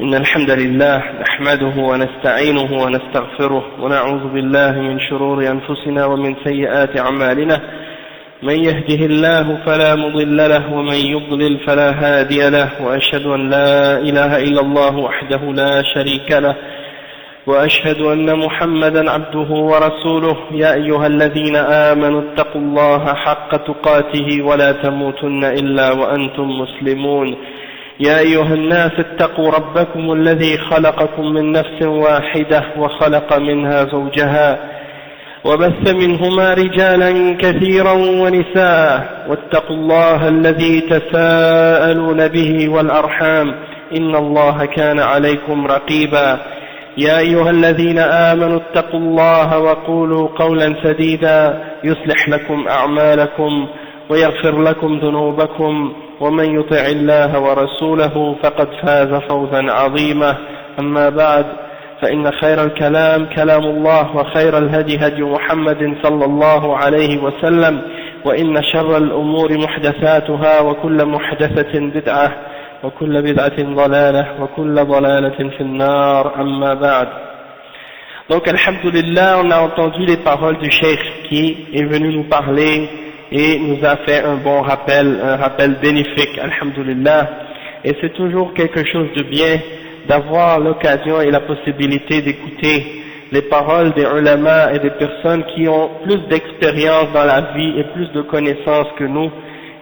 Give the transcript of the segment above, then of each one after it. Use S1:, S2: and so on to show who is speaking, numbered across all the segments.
S1: إن الحمد لله نحمده ونستعينه ونستغفره ونعوذ بالله من شرور أنفسنا ومن سيئات أعمالنا. من يهده الله فلا مضل له ومن يضلل فلا هادي له، وأشهد أن لا إله إلا الله وحده لا شريك له، وأشهد أن محمدا عبده ورسوله. يا أيها الذين آمنوا اتقوا الله حق تقاته ولا تموتن إلا وأنتم مسلمون. يا أيها الناس اتقوا ربكم الذي خلقكم من نفس واحدة وخلق منها زوجها وبث منهما رجالا كثيرا ونساء، واتقوا الله الذي تساءلون به والأرحام إن الله كان عليكم رقيبا. يا أيها الذين آمنوا اتقوا الله وقولوا قولا سديدا يصلح لكم أعمالكم ويغفر لكم ذنوبكم، ومن يطع الله ورسوله فقد فاز فوزا عظيما. أما بعد، فإن خير الكلام كلام الله، وخير الهدي هدي محمد صلى الله عليه وسلم، وإن شر الأمور محدثاتها، وكل محدثة بدعة، وكل بدعة ضلالة، وكل ضلالة في النار. أما بعد. Donc, alhamdulillah, on a entendu les paroles du cheikh qui est venu nous parler et nous a fait un bon rappel, un rappel bénéfique, alhamdulillah. Et c'est toujours quelque chose de bien d'avoir l'occasion et la possibilité d'écouter les paroles des ulama et des personnes qui ont plus d'expérience dans la vie et plus de connaissances que nous.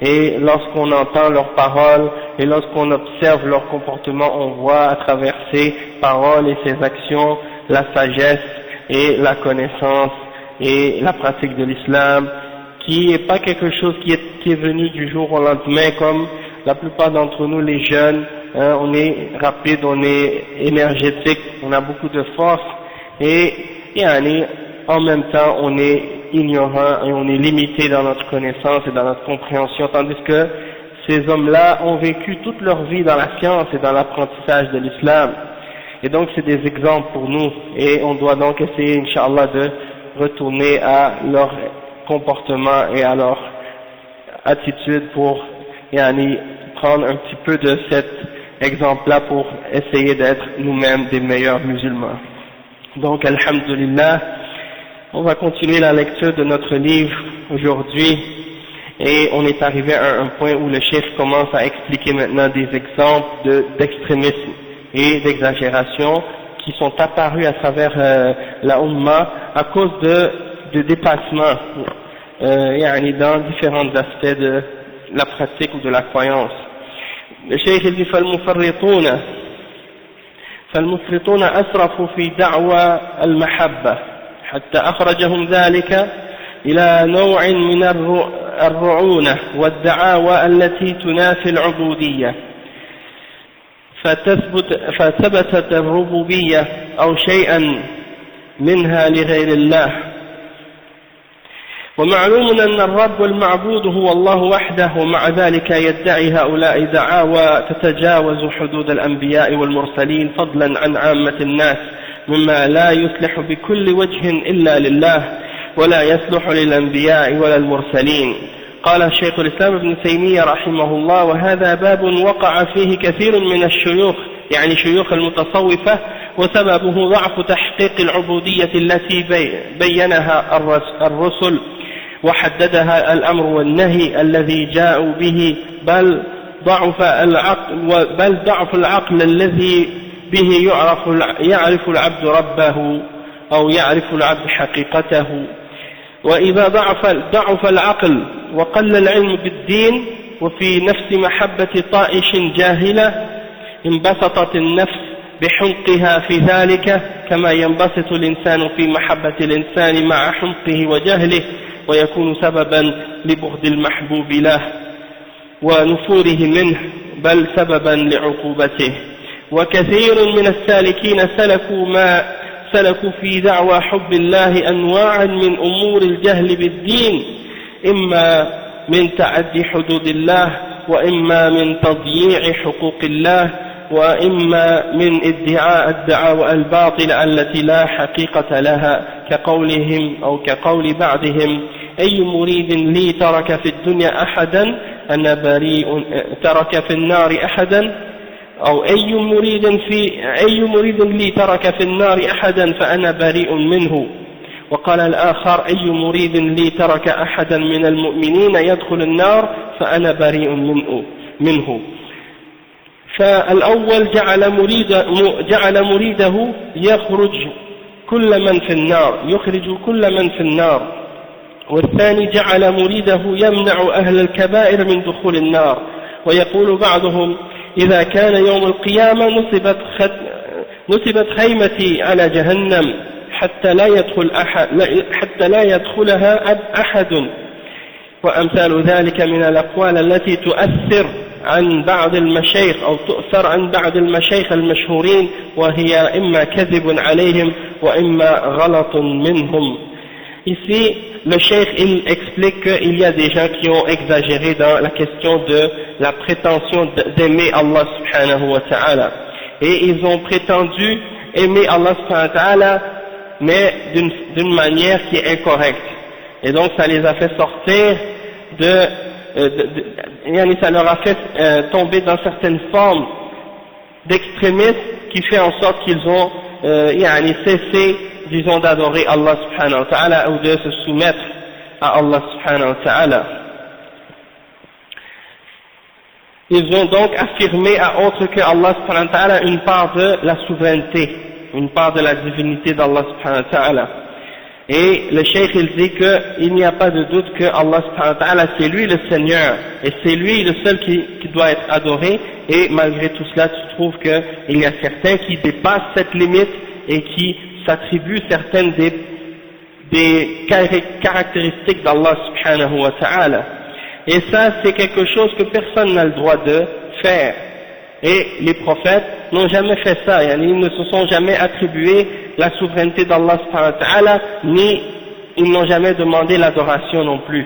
S1: Et lorsqu'on entend leurs paroles et lorsqu'on observe leur comportement, on voit à travers ces paroles et ces actions la sagesse et la connaissance et la pratique de l'islam, qui n'est pas quelque chose qui est venu du jour au lendemain comme la plupart d'entre nous les jeunes. On est rapide, on est énergétique, on a beaucoup de force et en même temps on est ignorant et on est limité dans notre connaissance et dans notre compréhension, tandis que ces hommes-là ont vécu toute leur vie dans la science et dans l'apprentissage de l'islam. Et donc c'est des exemples pour nous et on doit donc essayer, Inch'Allah, de retourner à leur comportement et à leur attitude pour prendre un petit peu de cet exemple-là pour essayer d'être nous-mêmes des meilleurs musulmans. Donc, alhamdulillah, on va continuer la lecture de notre livre aujourd'hui et on est arrivé à un point où le cheikh commence à expliquer maintenant des exemples d'extrémisme et d'exagération qui sont apparus à travers la Ummah à cause de dépassements dans différents aspects de la pratique ou de la croyance. Le cheikh dit فالمفرطون أسرفوا في دعوى المحبة حتى أخرجهم ذلك إلى نوع من الرعونة والدعاوى التي تنافي العبودية، فثبتت الربوبية أو شيئا منها لغير الله. ومعلوم أن الرب والمعبود هو الله وحده، ومع ذلك يدعي هؤلاء دعاوى تتجاوز حدود الأنبياء والمرسلين فضلا عن عامة الناس، مما لا يصلح بكل وجه إلا لله ولا يصلح للأنبياء ولا المرسلين. قال شيخ الإسلام ابن تيمية رحمه الله: وهذا باب وقع فيه كثير من الشيوخ، يعني شيوخ المتصوفة، وسببه ضعف تحقيق العبودية التي بينها الرسل وحددها الأمر والنهي الذي جاءوا به، بل ضعف العقل الذي به يعرف العبد ربه أو يعرف العبد حقيقته. وإذا ضعف العقل وقل العلم بالدين وفي نفس محبة طائش جاهلة، انبسطت النفس بحمقها في ذلك كما ينبسط الإنسان في محبة الإنسان مع حمقه وجهله، ويكون سببا لبغض المحبوب له ونفوره منه، بل سببا لعقوبته. وكثير من السالكين سلكوا في دعوى حب الله أنواعا من أمور الجهل بالدين، إما من تعدي حدود الله، وإما من تضييع حقوق الله، وإما من ادعاء الدعاوى الباطلة التي لا حقيقة لها، كقولهم أو كقول بعضهم: أي مريد لي ترك في الدنيا أحدا أنا بريء، ترك في النار أحدا أو أي مريد لي ترك في النار أحدا فأنا بريء منه. وقال الآخر أي مريد لي ترك أحدا من المؤمنين يدخل النار فأنا بريء منه. فالأول جعل مريده يخرج كل من في النار، والثاني جعل مريده يمنع أهل الكبائر من دخول النار. ويقول بعضهم إذا كان يوم القيامة نصبت خيمتي على جهنم حتى لا يدخلها أحد. وأمثال ذلك من الأقوال التي تؤثر عن بعض المشايخ أو تؤثر عن بعض المشايخ المشهورين، وهي إما كذب عليهم وإما غلط منهم. Ici, le cheikh il explique qu'il y a des gens qui ont exagéré dans la question de la prétention d'aimer Allah subhanahu wa ta'ala. Et ils ont prétendu aimer Allah subhanahu wa ta'ala, mais d'une manière qui est incorrecte. Et donc ça les a fait sortir ça leur a fait tomber dans certaines formes d'extrémisme qui fait en sorte qu'ils ont cessé, disons, d'adorer Allah subhanahu wa ta'ala ou de se soumettre à Allah subhanahu wa ta'ala. Ils ont donc affirmé à autre que Allah subhanahu wa ta'ala une part de la souveraineté, une part de la divinité d'Allah subhanahu wa ta'ala. Et le cheikh il dit qu'il n'y a pas de doute que Allah subhanahu wa ta'ala c'est lui le Seigneur et c'est lui le seul qui doit être adoré, et malgré tout cela tu trouves qu'il y a certains qui dépassent cette limite et qui s'attribuent certaines des caractéristiques d'Allah subhanahu wa ta'ala. Et ça c'est quelque chose que personne n'a le droit de faire. Et les prophètes n'ont jamais fait ça, ils ne se sont jamais attribués la souveraineté d'Allah subhanahu wa ta'ala, ni ils n'ont jamais demandé l'adoration non plus.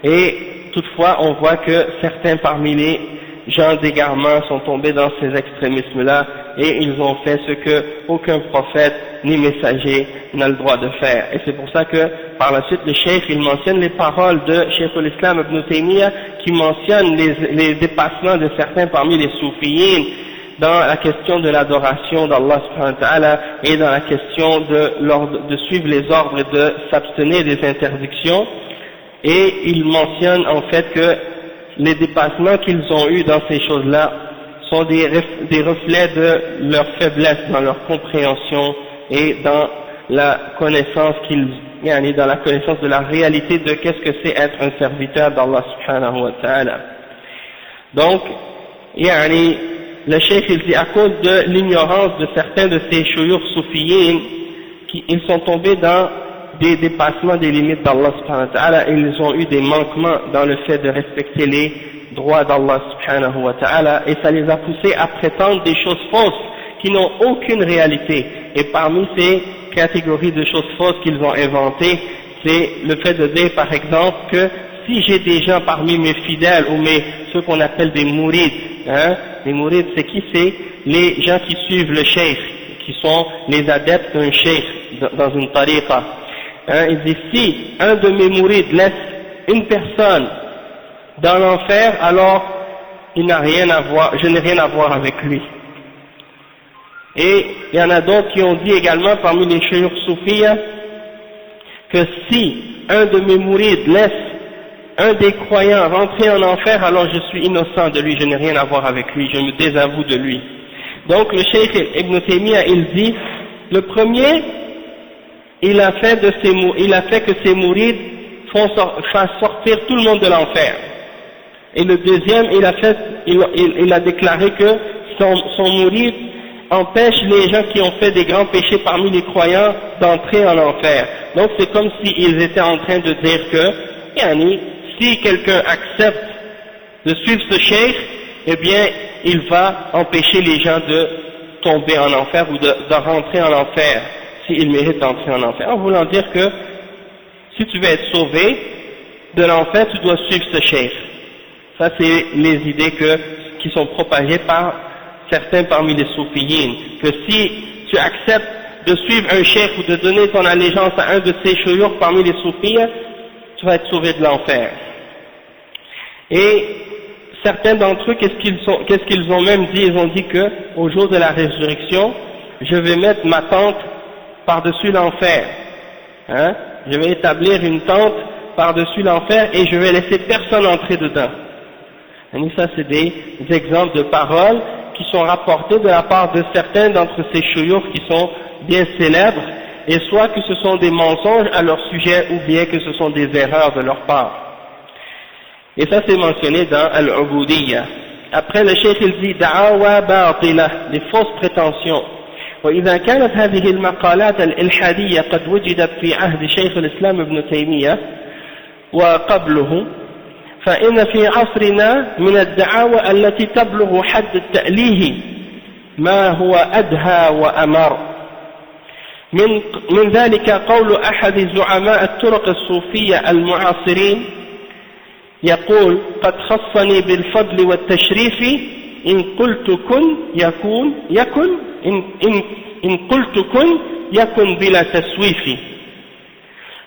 S1: Et toutefois on voit que certains parmi les gens d'égarement sont tombés dans ces extrémismes-là, et ils ont fait ce que aucun prophète ni messager n'a le droit de faire. Et c'est pour ça que par la suite le cheikh il mentionne les paroles de Cheikh al-Islam Ibn Taymiyyah qui mentionnent les dépassements de certains parmi les soufiyyin dans la question de l'adoration d'Allah subhanahu wa ta'ala et dans la question de suivre les ordres et de s'abstenir des interdictions. Et il mentionne en fait que les dépassements qu'ils ont eus dans ces choses-là sont des reflets de leur faiblesse dans leur compréhension et dans la connaissance dans la connaissance de la réalité de qu'est-ce que c'est être un serviteur d'Allah subhanahu wa ta'ala. Donc, le cheikh il dit à cause de l'ignorance de certains de ces shuyukh soufiyyin, ils sont tombés dans des dépassements des limites d'Allah subhanahu wa ta'ala, et ils ont eu des manquements dans le fait de respecter les droits d'Allah subhanahu wa ta'ala, et ça les a poussés à prétendre des choses fausses qui n'ont aucune réalité. Et parmi ces catégories de choses fausses qu'ils ont inventées, c'est le fait de dire par exemple que si j'ai des gens parmi mes fidèles ou ceux qu'on appelle des mourides, les mourides c'est qui? C'est les gens qui suivent le cheikh, qui sont les adeptes d'un cheikh dans une tariqa. Il dit si un de mes mourides laisse une personne dans l'enfer, alors je n'ai rien à voir avec lui. Et il y en a d'autres qui ont dit également parmi les shuyukh soufiyya que si un de mes mourides laisse un des croyants rentrer en enfer, alors je suis innocent de lui, je n'ai rien à voir avec lui, je me désavoue de lui. Donc le cheikh Ibn Taymiyyah il dit, le premier il a fait que ses mourides fassent sortir tout le monde de l'enfer. Et le deuxième il a déclaré que son mouride empêche les gens qui ont fait des grands péchés parmi les croyants d'entrer en enfer. Donc c'est comme s'ils étaient en train de dire que si quelqu'un accepte de suivre ce cheikh, eh bien il va empêcher les gens de tomber en enfer ou de rentrer en enfer s'ils méritent d'entrer en enfer, en voulant dire que si tu veux être sauvé de l'enfer, tu dois suivre ce cheikh. Ça c'est les idées qui sont propagées par certains parmi les soufiyyin, que si tu acceptes de suivre un cheikh ou de donner ton allégeance à un de ces shuyukh parmi les soufiyyin, tu vas être sauvé de l'enfer. Et certains d'entre eux, qu'est-ce qu'ils ont même dit? Ils ont dit que au jour de la résurrection, je vais mettre ma tente par-dessus l'enfer, hein? Je vais établir une tente par-dessus l'enfer et je vais laisser personne entrer dedans. Et ça, c'est des exemples de paroles qui sont rapportées de la part de certains d'entre ces chouyours qui sont bien célèbres, et soit que ce sont des mensonges à leur sujet ou bien que ce sont des erreurs de leur part. Et ça, c'est mentionné dans Al-Ubudiyya. Après, le cheikh il dit da'awa batila, des fausses prétentions. وإذا كانت هذه المقالات الإلحادية قد وجدت في عهد شيخ الإسلام ابن تيمية وقبله، فإن في عصرنا من الدعاوى التي تبلغ حد التأليه ما هو أدهى وأمر. من ذلك قول أحد زعماء الطرق الصوفية المعاصرين يقول قد خصني بالفضل والتشريف إن قلت كن يكون يكن إن قلت كن يكن بلا تسويف.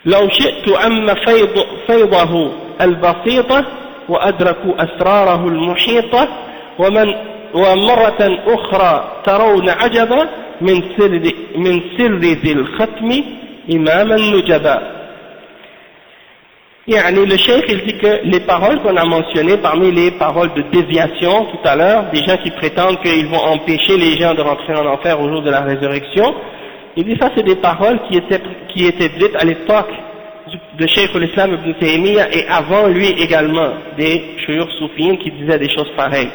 S1: لو شئت أم فيضه البسيطة وأدركوا أسراره المحيطة ومرة أخرى ترون عجبا من سر ذي الختم إمام النجبا. Yani, le cheikh il dit que les paroles qu'on a mentionnées parmi les paroles de déviation tout à l'heure, des gens qui prétendent qu'ils vont empêcher les gens de rentrer en enfer au jour de la résurrection, il dit ça c'est des paroles qui étaient dites à l'époque de Cheikh l'Islam ibn Taymiyyah et avant lui également, des chouyours soufiyins qui disaient des choses pareilles.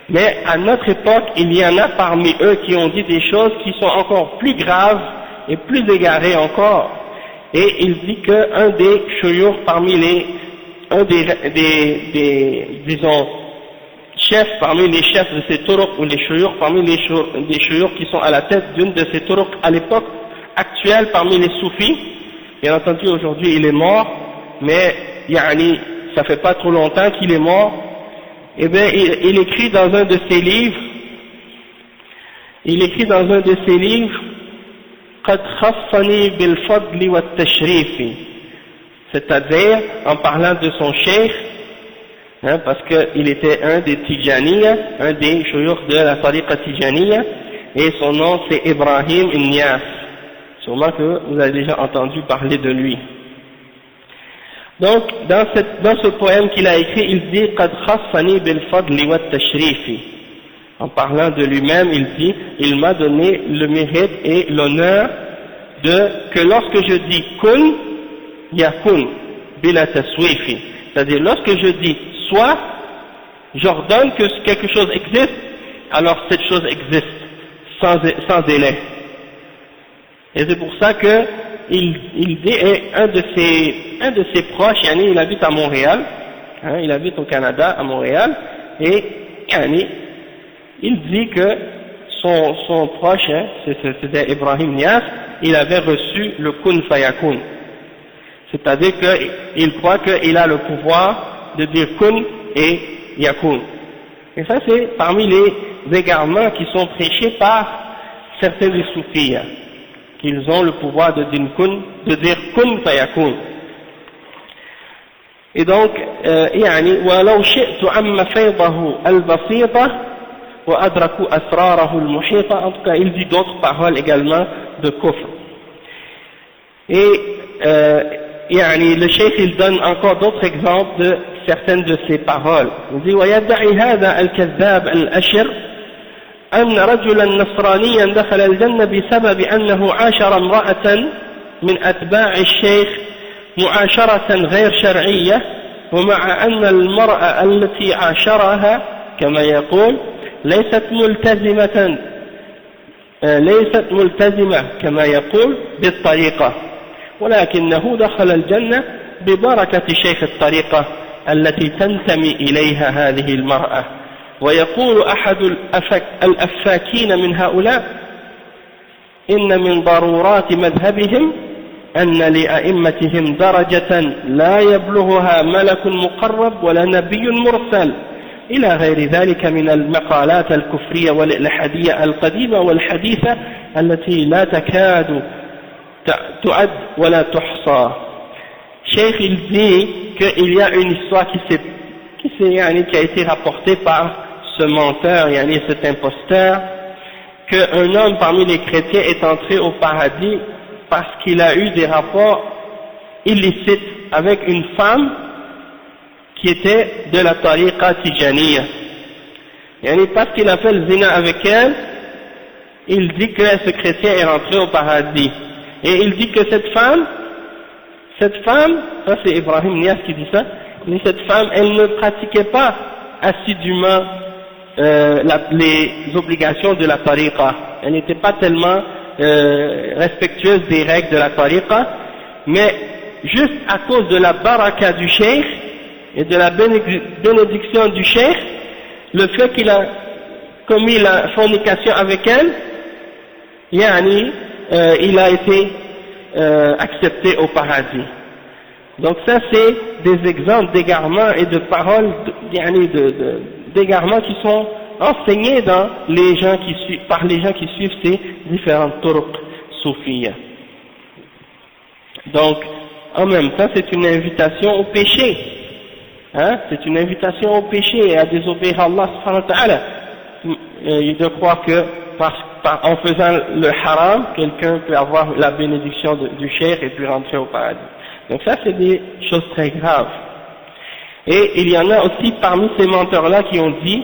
S1: Mais à notre époque, il y en a parmi eux qui ont dit des choses qui sont encore plus graves et plus égarées encore. Et il dit qu'un des chouyours disons, chefs parmi les chefs de ces turuq, ou les chouyours parmi les chouyours qui sont à la tête d'une de ces turuq à l'époque actuelle parmi les soufis, bien entendu aujourd'hui il est mort, mais yani, ça fait pas trop longtemps qu'il est mort, et bien il écrit dans un de ses livres, c'est-à-dire en parlant de son cheikh, hein, parce qu'il était un des Tijaniya, un des chouyours de la tariqa Tijaniya, et son nom c'est Ibrahim Nias. Sûrement que vous avez déjà entendu parler de lui. Donc dans ce poème qu'il a écrit, il dit قد خصني بالفضل والتشريف. En parlant de lui-même, il dit, il m'a donné le mérite et l'honneur que lorsque je dis kun, yakun, bila taswifi. C'est-à-dire, lorsque je dis soit, j'ordonne que quelque chose existe, alors cette chose existe, sans délai. Et c'est pour ça que il dit, et un de ses proches, yani, il habite à Montréal, hein, il habite au Canada, à Montréal, et yani, il dit que son proche, hein, c'était Ibrahim Nias, il avait reçu le kun fayakun. C'est-à-dire qu'il croit qu'il a le pouvoir de dire kun et yakun. Et ça c'est parmi les égarements qui sont prêchés par certains des soufis, hein, qu'ils ont le pouvoir de dire kun fayakun. Et donc, يعني ولو شئت عم فيضه البسيطة وأدركوا أسراره المحيطة. En tout cas, il dit d'autres paroles également de kufr. Et يعني le cheikh il donne encore d'autres exemples de certaines de ces paroles. Il dit ويدعي هذا الكذاب الأشر أن رجلا نصرانيا دخل الجنة بسبب أنه عاشر امرأة من أتباع الشيخ معاشرة غير شرعية، ومع أن المرأة التي عاشرها كما يقول ليست ملتزمة كما يقول بالطريقة، ولكنه دخل الجنة ببركة شيخ الطريقة التي تنتمي إليها هذه المرأة. ويقول أحد الأفاكين من هؤلاء إن من ضرورات مذهبهم أن لأئمتهم درجة لا يبلغها ملك مقرب ولا نبي مرسل، إلى غير ذلك من المقالات الكفرية والإلحادية القديمة والحديثة التي لا تكاد تعد ولا تحصى. Cheikh il dit qu'il y a une histoire qui c'est yani, qui a été rapporté par ce menteur, yani, cet imposteur, qu'un homme parmi les chrétiens est entré au paradis parce qu'il a eu des rapports illicites avec une femme qui était de la tariqa tijaniya. Yani, parce qu'il a fait le zina avec elle, il dit que ce chrétien est rentré au paradis. Et il dit que cette femme, ça c'est Ibrahim Nias qui dit ça, mais cette femme, elle ne pratiquait pas assidûment les obligations de la tariqa. Elle n'était pas tellement respectueuse des règles de la tariqa, mais juste à cause de la baraka du cheikh et de la bénédiction du cheikh, le fait qu'il a commis la fornication avec elle, yani, il a été accepté au paradis. Donc ça c'est des exemples d'égarements et de paroles d'égarements qui sont enseignés dans les gens qui suivent, par les gens qui suivent ces différentes turuq soufiyya. Donc en même temps c'est une invitation au péché, hein, c'est une invitation au péché et à désobéir à Allah subhanahu wa ta'ala, de croire que en faisant le haram, quelqu'un peut avoir la bénédiction du cheikh et puis rentrer au paradis. Donc ça c'est des choses très graves. Et il y en a aussi parmi ces menteurs-là qui ont dit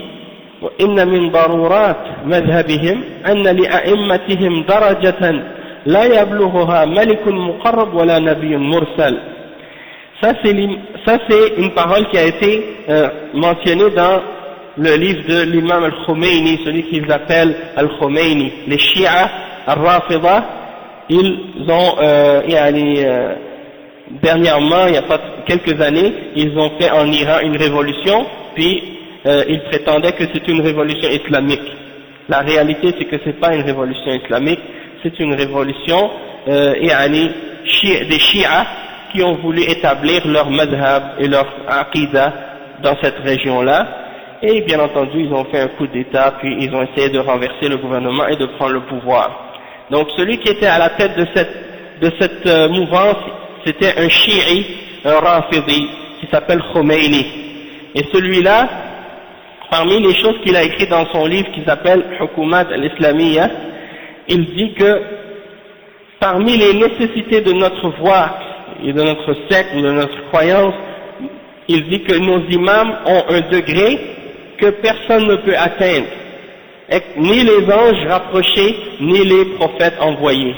S1: إن من ضرورات مذهبهم أن لأئمتهم درجة لا يبلغها ملك مقرب ولا نبي مرسل. Ça c'est une parole qui a été mentionnée dans le livre de l'imam al-Khomeini, celui qu'ils appellent al-Khomeini. Les Shia al-Rafida, ils ont dernièrement, il y a pas quelques années, ils ont fait en Iran une révolution, puis ils prétendaient que c'est une révolution islamique. La réalité c'est que c'est pas une révolution islamique, c'est une révolution des Shia qui ont voulu établir leur madhab et leur aqidah dans cette région-là. Et bien entendu, ils ont fait un coup d'État, puis ils ont essayé de renverser le gouvernement et de prendre le pouvoir. Donc celui qui était à la tête de cette mouvance, c'était un chi'i, un rafidi, qui s'appelle Khomeini. Et celui-là, parmi les choses qu'il a écrit dans son livre qui s'appelle Hukumat al-Islamiyya, il dit que parmi les nécessités de notre voie et de notre secte ou de notre croyance, il dit que nos imams ont un degré que personne ne peut atteindre, ni les anges rapprochés, ni les prophètes envoyés.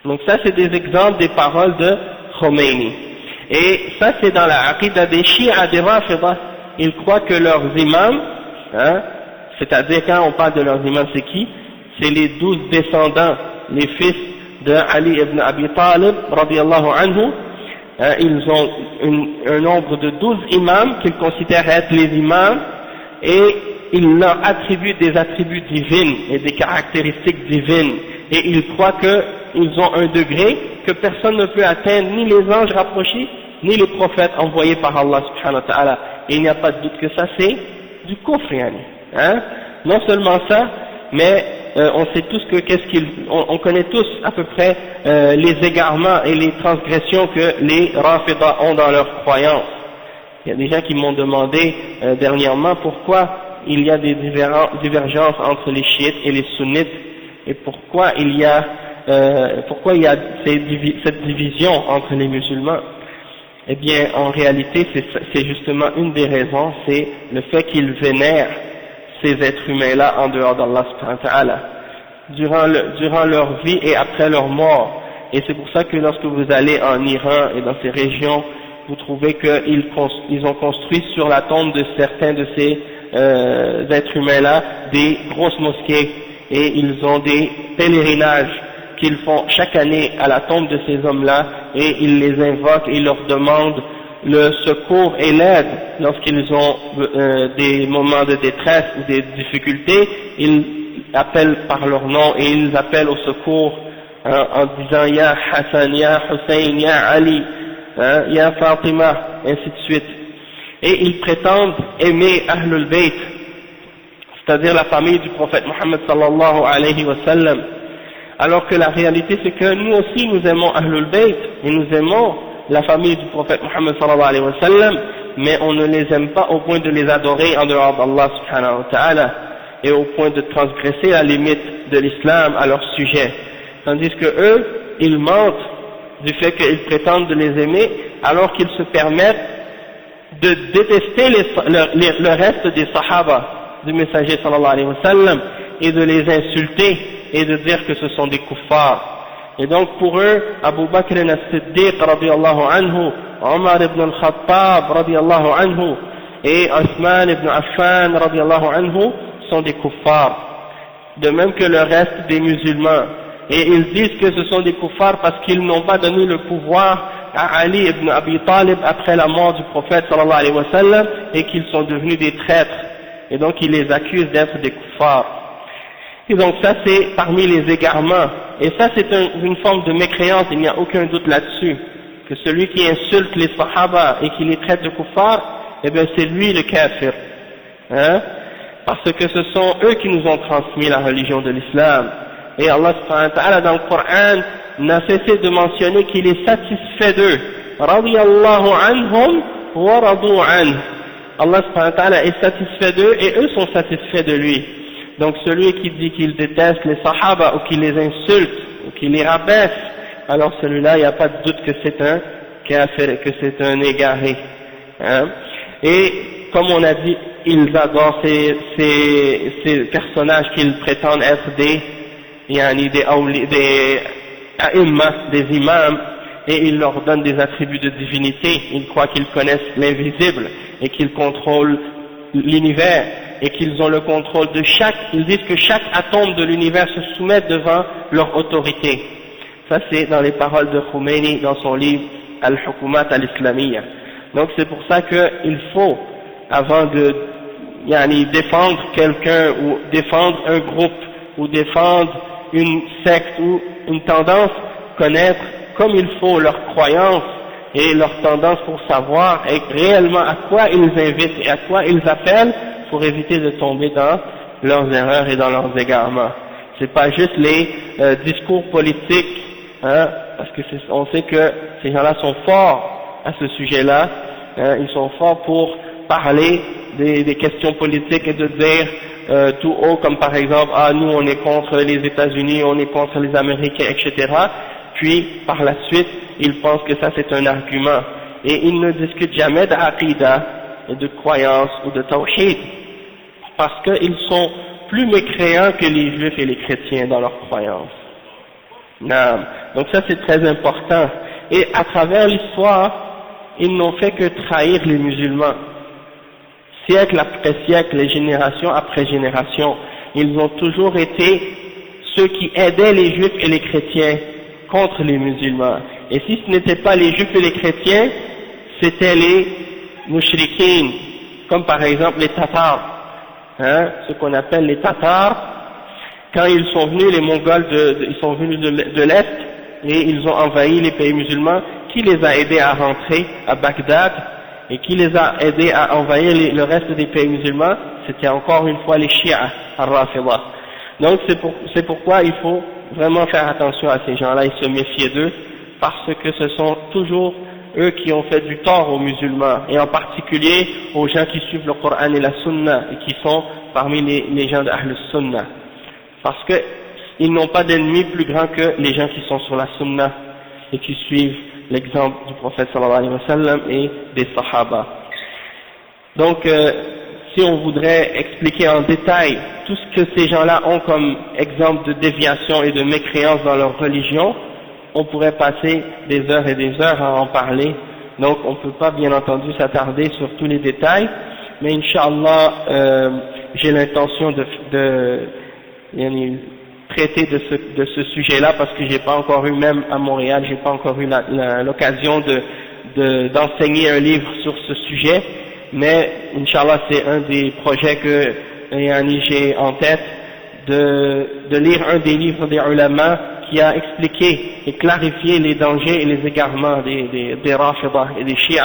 S1: Donc ça c'est des exemples des paroles de Khomeini. Et ça c'est dans la aqidah des Shia, des Rafida. Ils croient que leurs imams, hein, c'est-à-dire quand on parle de leurs imams c'est qui? C'est les 12 descendants, les fils de Ali ibn Abi Talib, radiyallahu anhu. Ils ont un nombre de 12 imams qu'ils considèrent être les imams, et ils leur attribuent des attributs divins et des caractéristiques divines, et ils croient qu'ils ont un degré que personne ne peut atteindre, ni les anges rapprochés, ni les prophètes envoyés par Allah subhanahu wa ta'ala. Et il n'y a pas de doute que ça c'est du kufr, hein. Non seulement ça, mais on sait tous que on connaît tous à peu près les égarements et les transgressions que les Rafidah ont dans leurs croyances. Il y a des gens qui m'ont demandé dernièrement pourquoi il y a des divergences entre les chiites et les sunnites, et pourquoi il y a cette division entre les musulmans. Eh bien, en réalité, c'est justement une des raisons, c'est le fait qu'ils vénèrent ces êtres humains-là en dehors d'Allah subhanahu wa ta'ala, durant leur vie et après leur mort. Et c'est pour ça que lorsque vous allez en Iran et dans ces régions, vous trouvez qu'ils ont construit sur la tombe de certains de ces êtres humains-là des grosses mosquées, et ils ont des pèlerinages qu'ils font chaque année à la tombe de ces hommes-là, et ils les invoquent et ils leur demandent le secours et l'aide lorsqu'ils ont des moments de détresse ou des difficultés. Ils appellent par leur nom et ils appellent au secours en disant Ya Hassan, Ya Hussein, Ya Ali, Ya Fatima, ainsi de suite. Et ils prétendent aimer Ahlul Bayt, c'est-à-dire la famille du prophète Mohammed sallallahu alayhi wa sallam, alors que la réalité c'est que nous aussi nous aimons Ahlul Bayt et nous aimons la famille du prophète Mohammed sallallahu alayhi wa sallam, mais on ne les aime pas au point de les adorer en dehors d'Allah subhanahu wa ta'ala, et au point de transgresser la limite de l'islam à leur sujet. Tandis que eux, ils mentent du fait qu'ils prétendent de les aimer, alors qu'ils se permettent de détester le reste des sahaba du messager sallallahu alayhi wa sallam, et de les insulter, et de dire que ce sont des kuffars. Et donc pour eux, Abu Bakr as-Siddiq radiyallahu anhu, Omar ibn al-Khattab radiyallahu anhu, et Osman ibn Affan radiyallahu anhu sont des kuffars, de même que le reste des musulmans. Et ils disent que ce sont des kuffars parce qu'ils n'ont pas donné le pouvoir à Ali ibn Abi Talib après la mort du prophète sallallahu alayhi wa sallam, et qu'ils sont devenus des traîtres. Et donc ils les accusent d'être des kuffars. Et donc ça c'est parmi les égarements. Et ça c'est une forme de mécréance, il n'y a aucun doute là-dessus. Que celui qui insulte les sahaba et qui les traite de kuffars, eh bien c'est lui le kafir. Hein? Parce que ce sont eux qui nous ont transmis la religion de l'islam. Et Allah subhanahu wa ta'ala dans le Coran n'a cessé de mentionner qu'il est satisfait d'eux. Radiyallahu anhum wa radu anh. Allah subhanahu wa ta'ala est satisfait d'eux et eux sont satisfaits de lui. Donc celui qui dit qu'il déteste les sahaba ou qu'il les insulte ou qu'il les rabaisse, alors celui-là, il n'y a pas de doute que c'est un kafir, que c'est un égaré. Hein? Et comme on a dit, ils adorent ces personnages qu'ils prétendent être des imams, et ils leur donnent des attributs de divinité. Ils croient qu'ils connaissent l'invisible et qu'ils contrôlent l'univers et qu'ils ont le contrôle de ils disent que chaque atome de l'univers se soumet devant leur autorité. Ça c'est dans les paroles de Khomeini dans son livre Al-Hukumat al-Islamiyya. Donc c'est pour ça qu'il faut, avant de défendre quelqu'un ou défendre un groupe ou défendre une secte ou une tendance, connaître comme il faut leurs croyances et leurs tendances pour savoir réellement à quoi ils invitent et à quoi ils appellent, pour éviter de tomber dans leurs erreurs et dans leurs égarements. C'est pas juste les discours politiques, hein, parce que on sait que ces gens-là sont forts à ce sujet-là, hein, ils sont forts pour parler des questions politiques et de dire tout haut, comme par exemple, nous on est contre les États-Unis, on est contre les Américains, etc. Puis par la suite, ils pensent que ça c'est un argument, et ils ne discutent jamais d'aqidah et de croyance ou de tawhid, parce qu'ils sont plus mécréants que les juifs et les chrétiens dans leurs croyances. Donc ça c'est très important, et à travers l'histoire, ils n'ont fait que trahir les musulmans. Siècle après siècle, et génération après génération, ils ont toujours été ceux qui aidaient les juifs et les chrétiens contre les musulmans. Et si ce n'était pas les juifs et les chrétiens, c'était les mushrikines, comme par exemple les tatars, hein, ce qu'on appelle les tatars. Quand ils sont venus, les Mongols, ils sont venus de l'Est, et ils ont envahi les pays musulmans. Qui les a aidés à rentrer à Bagdad, et qui les a aidés à envahir le reste des pays musulmans? C'était encore une fois les chiites, al-Rafida. Donc c'est pourquoi il faut vraiment faire attention à ces gens-là et se méfier d'eux, parce que ce sont toujours eux qui ont fait du tort aux musulmans, et en particulier aux gens qui suivent le Coran et la Sunna, et qui sont parmi les gens d'Ahl Sunna, parce qu'ils n'ont pas d'ennemis plus grands que les gens qui sont sur la Sunna et qui suivent l'exemple du prophète sallallahu alayhi wa sallam et des sahaba. Donc si on voudrait expliquer en détail tout ce que ces gens-là ont comme exemple de déviation et de mécréance dans leur religion, on pourrait passer des heures et des heures à en parler. Donc on ne peut pas bien entendu s'attarder sur tous les détails, mais Inch'Allah j'ai l'intention de traiter de ce sujet-là, parce que j'ai pas encore eu, même à Montréal, j'ai pas encore eu l'occasion d'enseigner un livre sur ce sujet, mais Inch'Allah c'est un des projets que j'ai en tête, de lire un des livres des ulama qui a expliqué et clarifié les dangers et les égarements des Rafidah et des Chiites,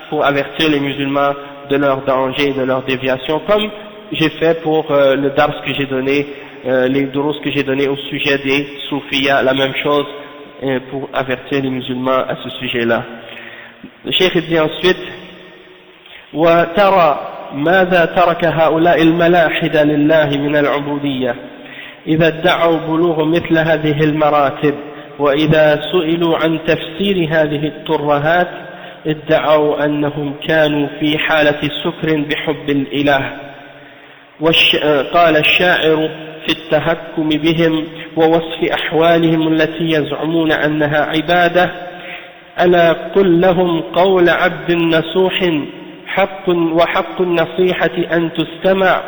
S1: pour avertir les musulmans de leurs dangers et de leurs déviations, comme j'ai fait pour le dars que j'ai donné, les durus que j'ai donné au sujet des soufiyas, la même chose, pour avertir les musulmans à ce sujet-là. Le cheikh dit ensuite: وترى ماذا ترك هؤلاء الملاحدة لله من العبودية إذا ادعوا بلوغ مثل هذه المراتب، وإذا سئلوا عن تفسير هذه الترهات ادعوا أنهم كانوا في حالة سكر بحب الإله. قال الشاعر في التهكم بهم ووصف أحوالهم التي يزعمون أنها عبادة: ألا قل لهم قول عبد نصوح حق، وحق النصيحة أن تستمع،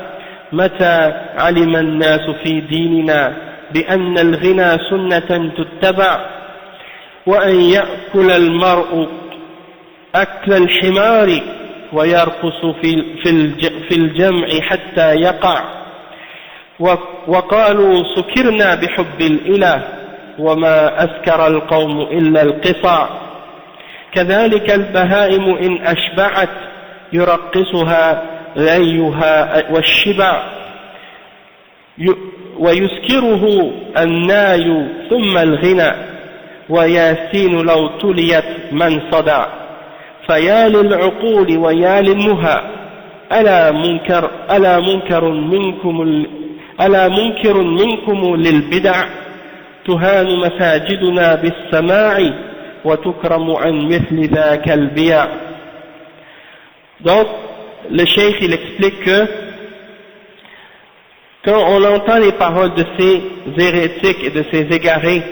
S1: متى علم الناس في ديننا بأن الغنى سنة تتبع، وأن يأكل المرء أكل الحمار ويرقص في الجمع حتى يقع، وقالوا سكرنا بحب الإله وما أسكر القوم إلا القصع، كذلك البهائم إن أشبعت يرقصها غيها والشبع، ويسكره الناي ثم الغنى، وياسين لو تليت من صدع، فيا للعقول ويا للنهى، ألا منكر منكم للبدع، تهان مساجدنا بالسماع وتكرم عن مثل ذاك البيع. Donc le cheikh il explique que quand on entend les paroles de ces hérétiques et de ces égarés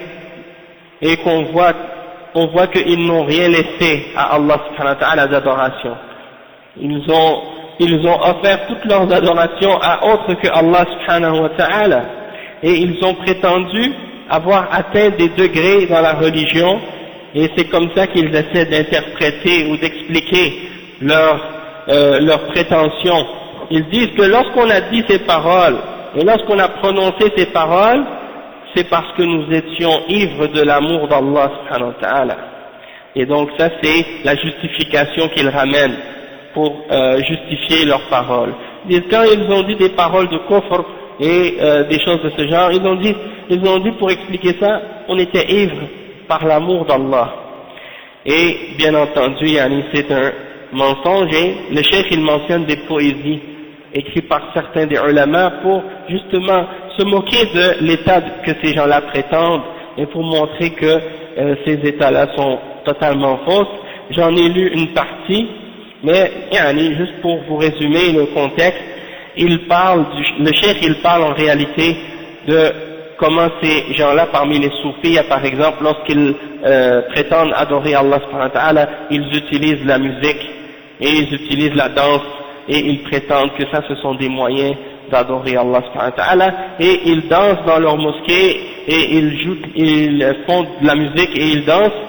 S1: et qu'on voit qu'ils n'ont rien laissé à Allah subhanahu wa ta'ala d'adoration, ils ont offert toutes leurs adorations à autre que Allah subhanahu wa ta'ala, et ils ont prétendu avoir atteint des degrés dans la religion, et c'est comme ça qu'ils essaient d'interpréter ou d'expliquer leurs prétentions. Ils disent que lorsqu'on a dit ces paroles et lorsqu'on a prononcé ces paroles, c'est parce que nous étions ivres de l'amour d'Allah subhanahu wa ta'ala. Et donc ça c'est la justification qu'ils ramènent pour justifier leurs paroles. Ils disent, quand ils ont dit des paroles de kufr et des choses de ce genre, ils ont dit pour expliquer ça, on était ivres par l'amour d'Allah. Et bien entendu, yani, c'est un mensonge, et le cheikh il mentionne des poésies écrites par certains des ulama pour justement se moquer de l'état que ces gens-là prétendent et pour montrer que ces états-là sont totalement fausses. J'en ai lu une partie, mais yani, juste pour vous résumer le contexte, le cheikh il parle en réalité de comment ces gens-là parmi les soufis, par exemple, lorsqu'ils prétendent adorer Allah subhanahu wa ta'ala, ils utilisent la musique et ils utilisent la danse et ils prétendent que ça ce sont des moyens d'adorer Allah subhanahu wa ta'ala, et ils dansent dans leur mosquée et ils font de la musique et ils dansent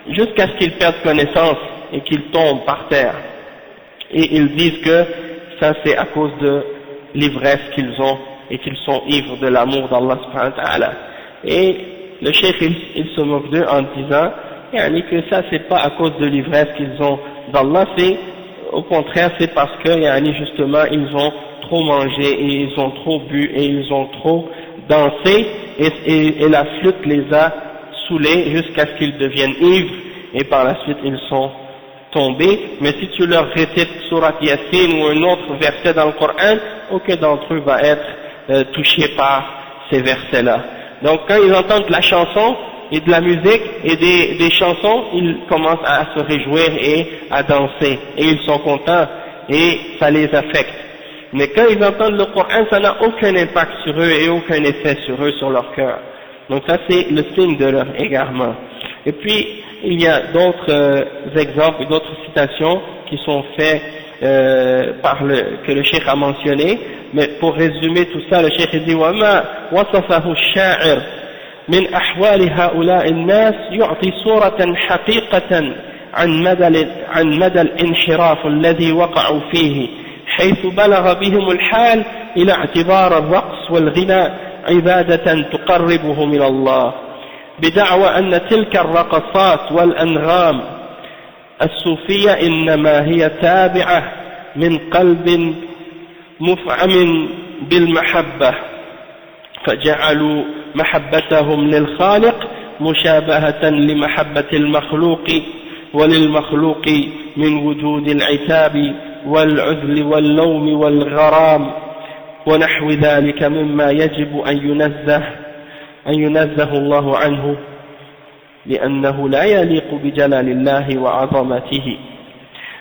S1: jusqu'à ce qu'ils perdent connaissance et qu'ils tombent par terre, et ils disent que ça c'est à cause de l'ivresse qu'ils ont et qu'ils sont ivres de l'amour d'Allah subhanahu wa ta'ala. Et le cheikh il se moque d'eux en disant yani, que ça c'est pas à cause de l'ivresse qu'ils ont d'Allah, c'est au contraire c'est parce que yani, justement ils ont trop mangé et ils ont trop bu et ils ont trop dansé et la flûte les a saoulés jusqu'à ce qu'ils deviennent ivres et par la suite ils sont tombés. Mais si tu leur récites Surat Yasin ou un autre verset dans le Coran, aucun d'entre eux va être touché par ces versets-là. Donc quand ils entendent la chanson et de la musique et des chansons, ils commencent à se réjouir et à danser et ils sont contents et ça les affecte. Mais quand ils entendent le Coran, ça n'a aucun impact sur eux et aucun effet sur eux, sur leur cœur. Donc ça c'est le signe de leur égarement. Et puis il y a d'autres exemples et d'autres citations qui sont faites que le cheikh a mentionné, mais pour résumer tout ça, le cheikh dit وَمَا وصفه الشاعر من أحوال هؤلاء الناس يعطي صورة حقيقة عن مدى الانحراف الذي وقعوا فيه، حيث بلغ بهم الحال إلى اعتبار الرقص والغنى عبادة تقربه من الله، بدعوى أن تلك الرقصات والأنغام الصوفية إنما هي تابعة من قلب مفعم بالمحبة، فجعلوا محبتهم للخالق مشابهة لمحبة المخلوق، وللمخلوق من وجود العتاب والعذل واللوم والغرام ونحو ذلك مما يجب أن ينزه الله عنه لأنه لا يليق بجلال الله وعظمته.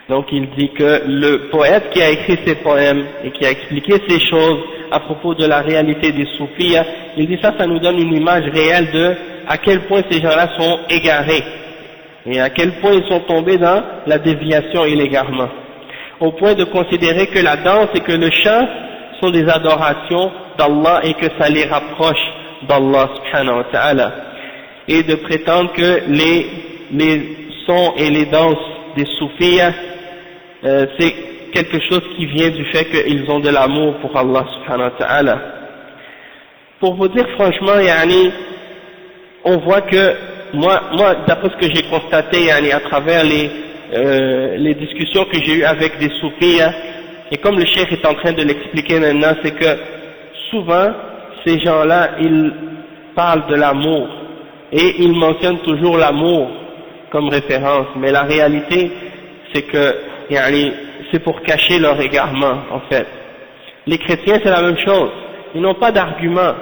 S1: Donc il dit que le poète qui a écrit ces poèmes et qui a expliqué ces choses à propos de la réalité des soufis, il dit ça nous donne une image réelle de à quel point ces gens-là sont égarés et à quel point ils sont tombés dans la déviation et l'égarement, au point de considérer que la danse et que le chant sont des adorations d'Allah et que ça les rapproche d'Allah subhanahu wa ta'ala, et de prétendre que les sons et les danses des soufis c'est quelque chose qui vient du fait qu'ils ont de l'amour pour Allah subhanahu wa ta'ala. Pour vous dire franchement, yani, on voit que moi d'après ce que j'ai constaté yani, à travers les discussions que j'ai eues avec des soufis, et comme le cheikh est en train de l'expliquer maintenant, c'est que souvent ces gens-là ils parlent de l'amour et ils mentionnent toujours l'amour comme référence, mais la réalité c'est que yani, c'est pour cacher leur égarement en fait. Les chrétiens c'est la même chose, ils n'ont pas d'argument,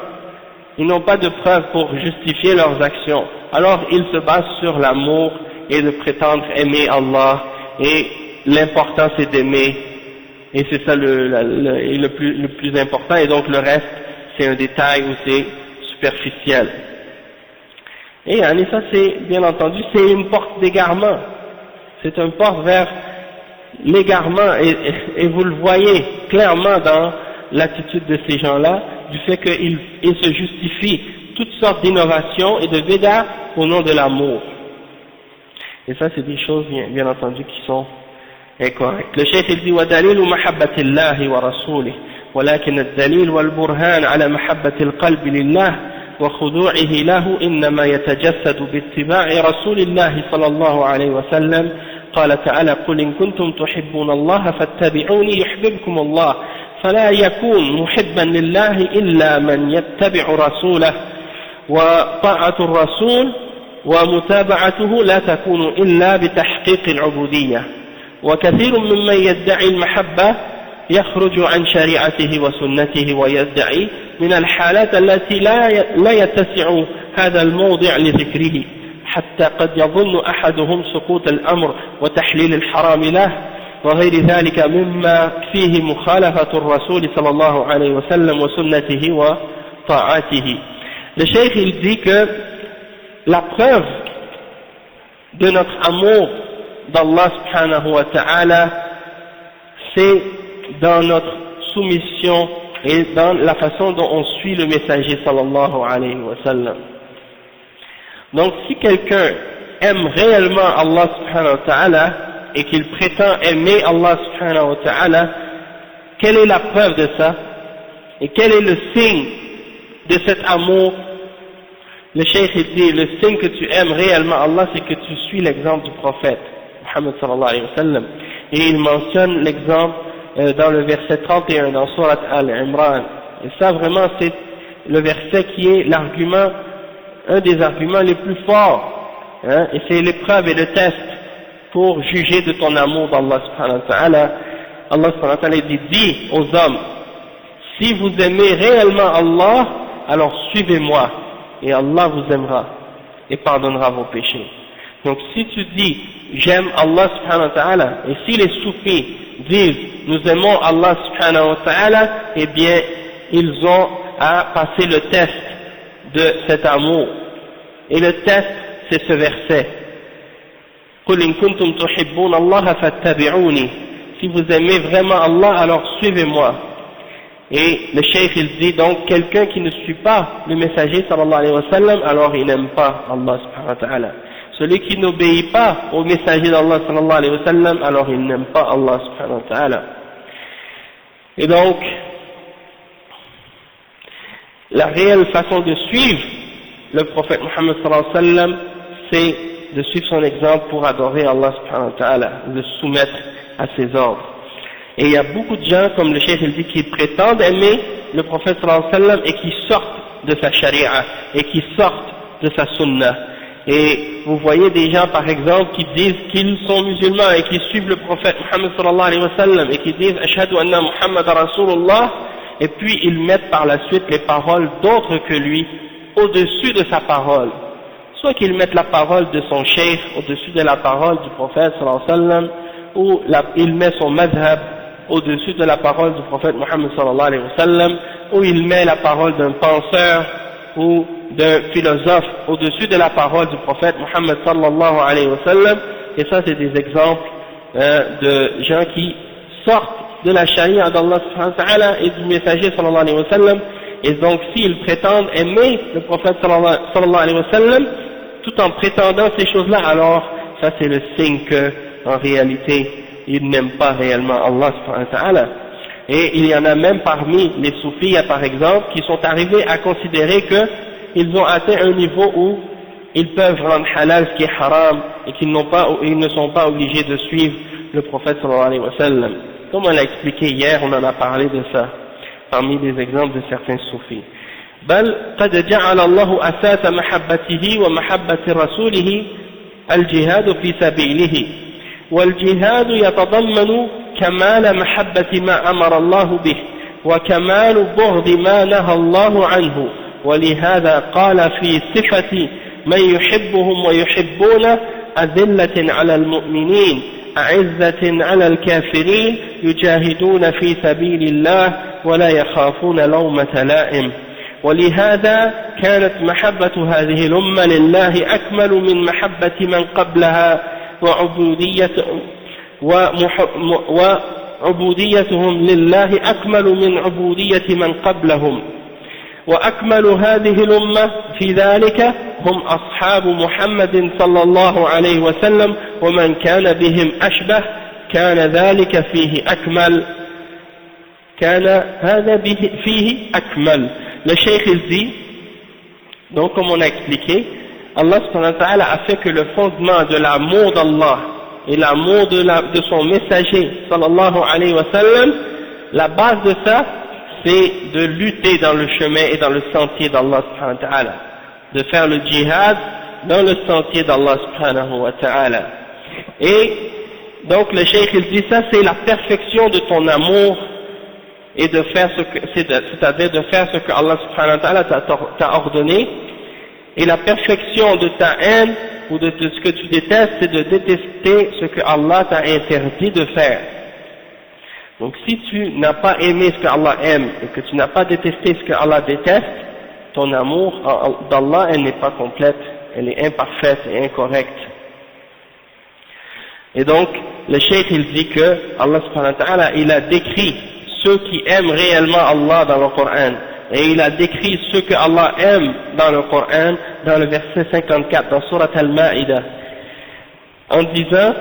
S1: ils n'ont pas de preuves pour justifier leurs actions, alors ils se basent sur l'amour et de prétendre aimer Allah, et l'important c'est d'aimer, et c'est ça le plus important, et donc le reste c'est un détail ou c'est superficiel. Et yani, ça c'est bien entendu c'est une porte d'égarement, c'est une porte vers l'égarement, et vous le voyez clairement dans l'attitude de ces gens-là, du fait qu'ils se justifient toutes sortes d'innovations et de bid'a au nom de l'amour. Et ça c'est des choses bien entendu qui sont incorrectes. Le cheikh il dit وَدَلِيلُ مَحَبَّةِ اللَّهِ وَرَسُولِهِ ولكن الدليل والبرهان على محبة القلب لله وخضوعه له إنما يتجسد باتباع رسول الله صلى الله عليه وسلم. قال تعالى قل إن كنتم تحبون الله فاتبعوني يحببكم الله فلا يكون محبا لله إلا من يتبع رسوله وطاعة الرسول ومتابعته لا تكون إلا بتحقيق العبودية. وكثير ممن يدعي المحبة يخرج عن شريعته وسنته ويدعي من الحالات التي لا يتسع هذا الموضع لذكره حتى قد يظن أحدهم سقوط الأمر وتحليل الحرام له وغير ذلك مما فيه مخالفة الرسول صلى الله عليه وسلم وسنته وطاعته. Le cheikh il dit que la preuve de notre amour d'Allah subhanahu wa ta'ala c'est dans notre soumission et dans la façon dont on suit le messager sallallahu alayhi wa sallam. Donc si quelqu'un aime réellement Allah subhanahu wa ta'ala et qu'il prétend aimer Allah subhanahu wa ta'ala, quelle est la preuve de ça et quel est le signe de cet amour? Le cheikh dit le signe que tu aimes réellement Allah c'est que tu suis l'exemple du prophète Muhammad sallallahu alayhi wa sallam, et il mentionne l'exemple dans le verset 31 dans Surat Al-Imran, et ça vraiment c'est le verset qui est l'argument, un des arguments les plus forts, hein, et c'est l'épreuve et le test pour juger de ton amour d'Allah subhanahu wa ta'ala. Allah subhanahu wa ta'ala dit, dis aux hommes, si vous aimez réellement Allah, alors suivez-moi, et Allah vous aimera et pardonnera vos péchés. Donc si tu dis j'aime Allah subhanahu wa ta'ala, et si les soufis disent nous aimons Allah subhanahu wa ta'ala, eh bien ils ont à passer le test de cet amour, et le test c'est ce verset قُلْ إِن كُنْتُمْ تُحِبُّونَ اللَّهَ فَاتَّبِعُونِي, si vous aimez vraiment Allah alors suivez-moi. Et le cheikh il dit donc quelqu'un qui ne suit pas le messager sallallahu alayhi wa sallam, alors il n'aime pas Allah subhanahu wa ta'ala. Celui qui n'obéit pas au messager d'Allah sallallahu alayhi wa sallam, alors il n'aime pas Allah subhanahu wa ta'ala. Et donc la réelle façon de suivre le prophète Muhammad sallallahu alayhi wa sallam, c'est de suivre son exemple pour adorer Allah subhanahu wa ta'ala, de se soumettre à ses ordres. Et il y a beaucoup de gens, comme le cheikh il dit, qui prétendent aimer le prophète sallallahu alayhi wa sallam et qui sortent de sa sharia et qui sortent de sa sunnah. Et vous voyez des gens par exemple qui disent qu'ils sont musulmans et qui suivent le prophète Muhammad sallallahu alayhi wa sallam et qui disent Ashhadu anna Muhammad Rasulullah, et puis ils mettent par la suite les paroles d'autres que lui au-dessus de sa parole. Soit qu'ils mettent la parole de son cheikh au-dessus de la parole du prophète sallallahu alayhi wa sallam, ou il met son madhab au-dessus de la parole du prophète Muhammad sallallahu alayhi wa sallam, ou il met la parole d'un penseur ou d'un philosophe au-dessus de la parole du prophète Muhammad sallallahu alayhi wa sallam. Et ça c'est des exemples de gens qui sortent de la charia d'Allah subhanahu wa ta'ala et du messager sallallahu alayhi wa sallam. Et donc s'ils prétendent aimer le prophète sallallahu alayhi wa sallam tout en prétendant ces choses-là, alors ça c'est le signe que en réalité ils n'aiment pas réellement Allah subhanahu wa ta'ala. Et il y en a même parmi les soufis par exemple qui sont arrivés à considérer qu'ils ont atteint un niveau où ils peuvent rendre halal ce qui est haram et qu'ils ne sont pas obligés de suivre le prophète sallallahu alayhi wa sallam. Comme on l'a expliqué hier, on en a parlé de ça parmi les exemples de certains soufis. بل قد جعل الله أساس محبته ومحبة رسوله الجهاد في سبيله، والجهاد يتضمن كمال محبة ما أمر الله به وكمال بغض ما نهى الله عنه، ولهذا قال في صفة من يحبهم ويحبون أذلة على المؤمنين أعزة على الكافرين يجاهدون في سبيل الله ولا يخافون لومة لائم. ولهذا كانت محبة هذه الأمة لله أكمل من محبة من قبلها وعبوديتهم لله أكمل من عبودية من قبلهم. وأكمل هذه الأمة في ذلك هم أصحاب محمد صلى الله عليه وسلم، ومن كان بهم أشبه كان ذلك فيه أكمل، كان هذا فيه أكمل. Le cheikh il dit, donc comme on a expliqué, Allah subhanahu wa ta'ala a fait que le fondement de l'amour d'Allah et l'amour de son messager sallallahu alayhi wa sallam, la base de ça c'est de lutter dans le chemin et dans le sentier d'Allah subhanahu wa ta'ala, de faire le djihad dans le sentier d'Allah subhanahu wa ta'ala. Et donc le cheikh il dit ça c'est la perfection de ton amour et de faire c'est-à-dire de faire ce que Allah subhanahu wa ta'ala t'a ordonné, et la perfection de ta haine ou de ce que tu détestes c'est de détester ce que Allah t'a interdit de faire. Donc si tu n'as pas aimé ce que Allah aime et que tu n'as pas détesté ce que Allah déteste, ton amour d'Allah elle n'est pas complète, elle est imparfaite et incorrecte. Et donc le cheikh il dit que Allah subhanahu wa ta'ala il a décrit ceux qui aiment réellement Allah dans le Coran, et il a décrit ceux que Allah aime dans le Coran dans le verset 54 dans Surat Al-Ma'idah en disant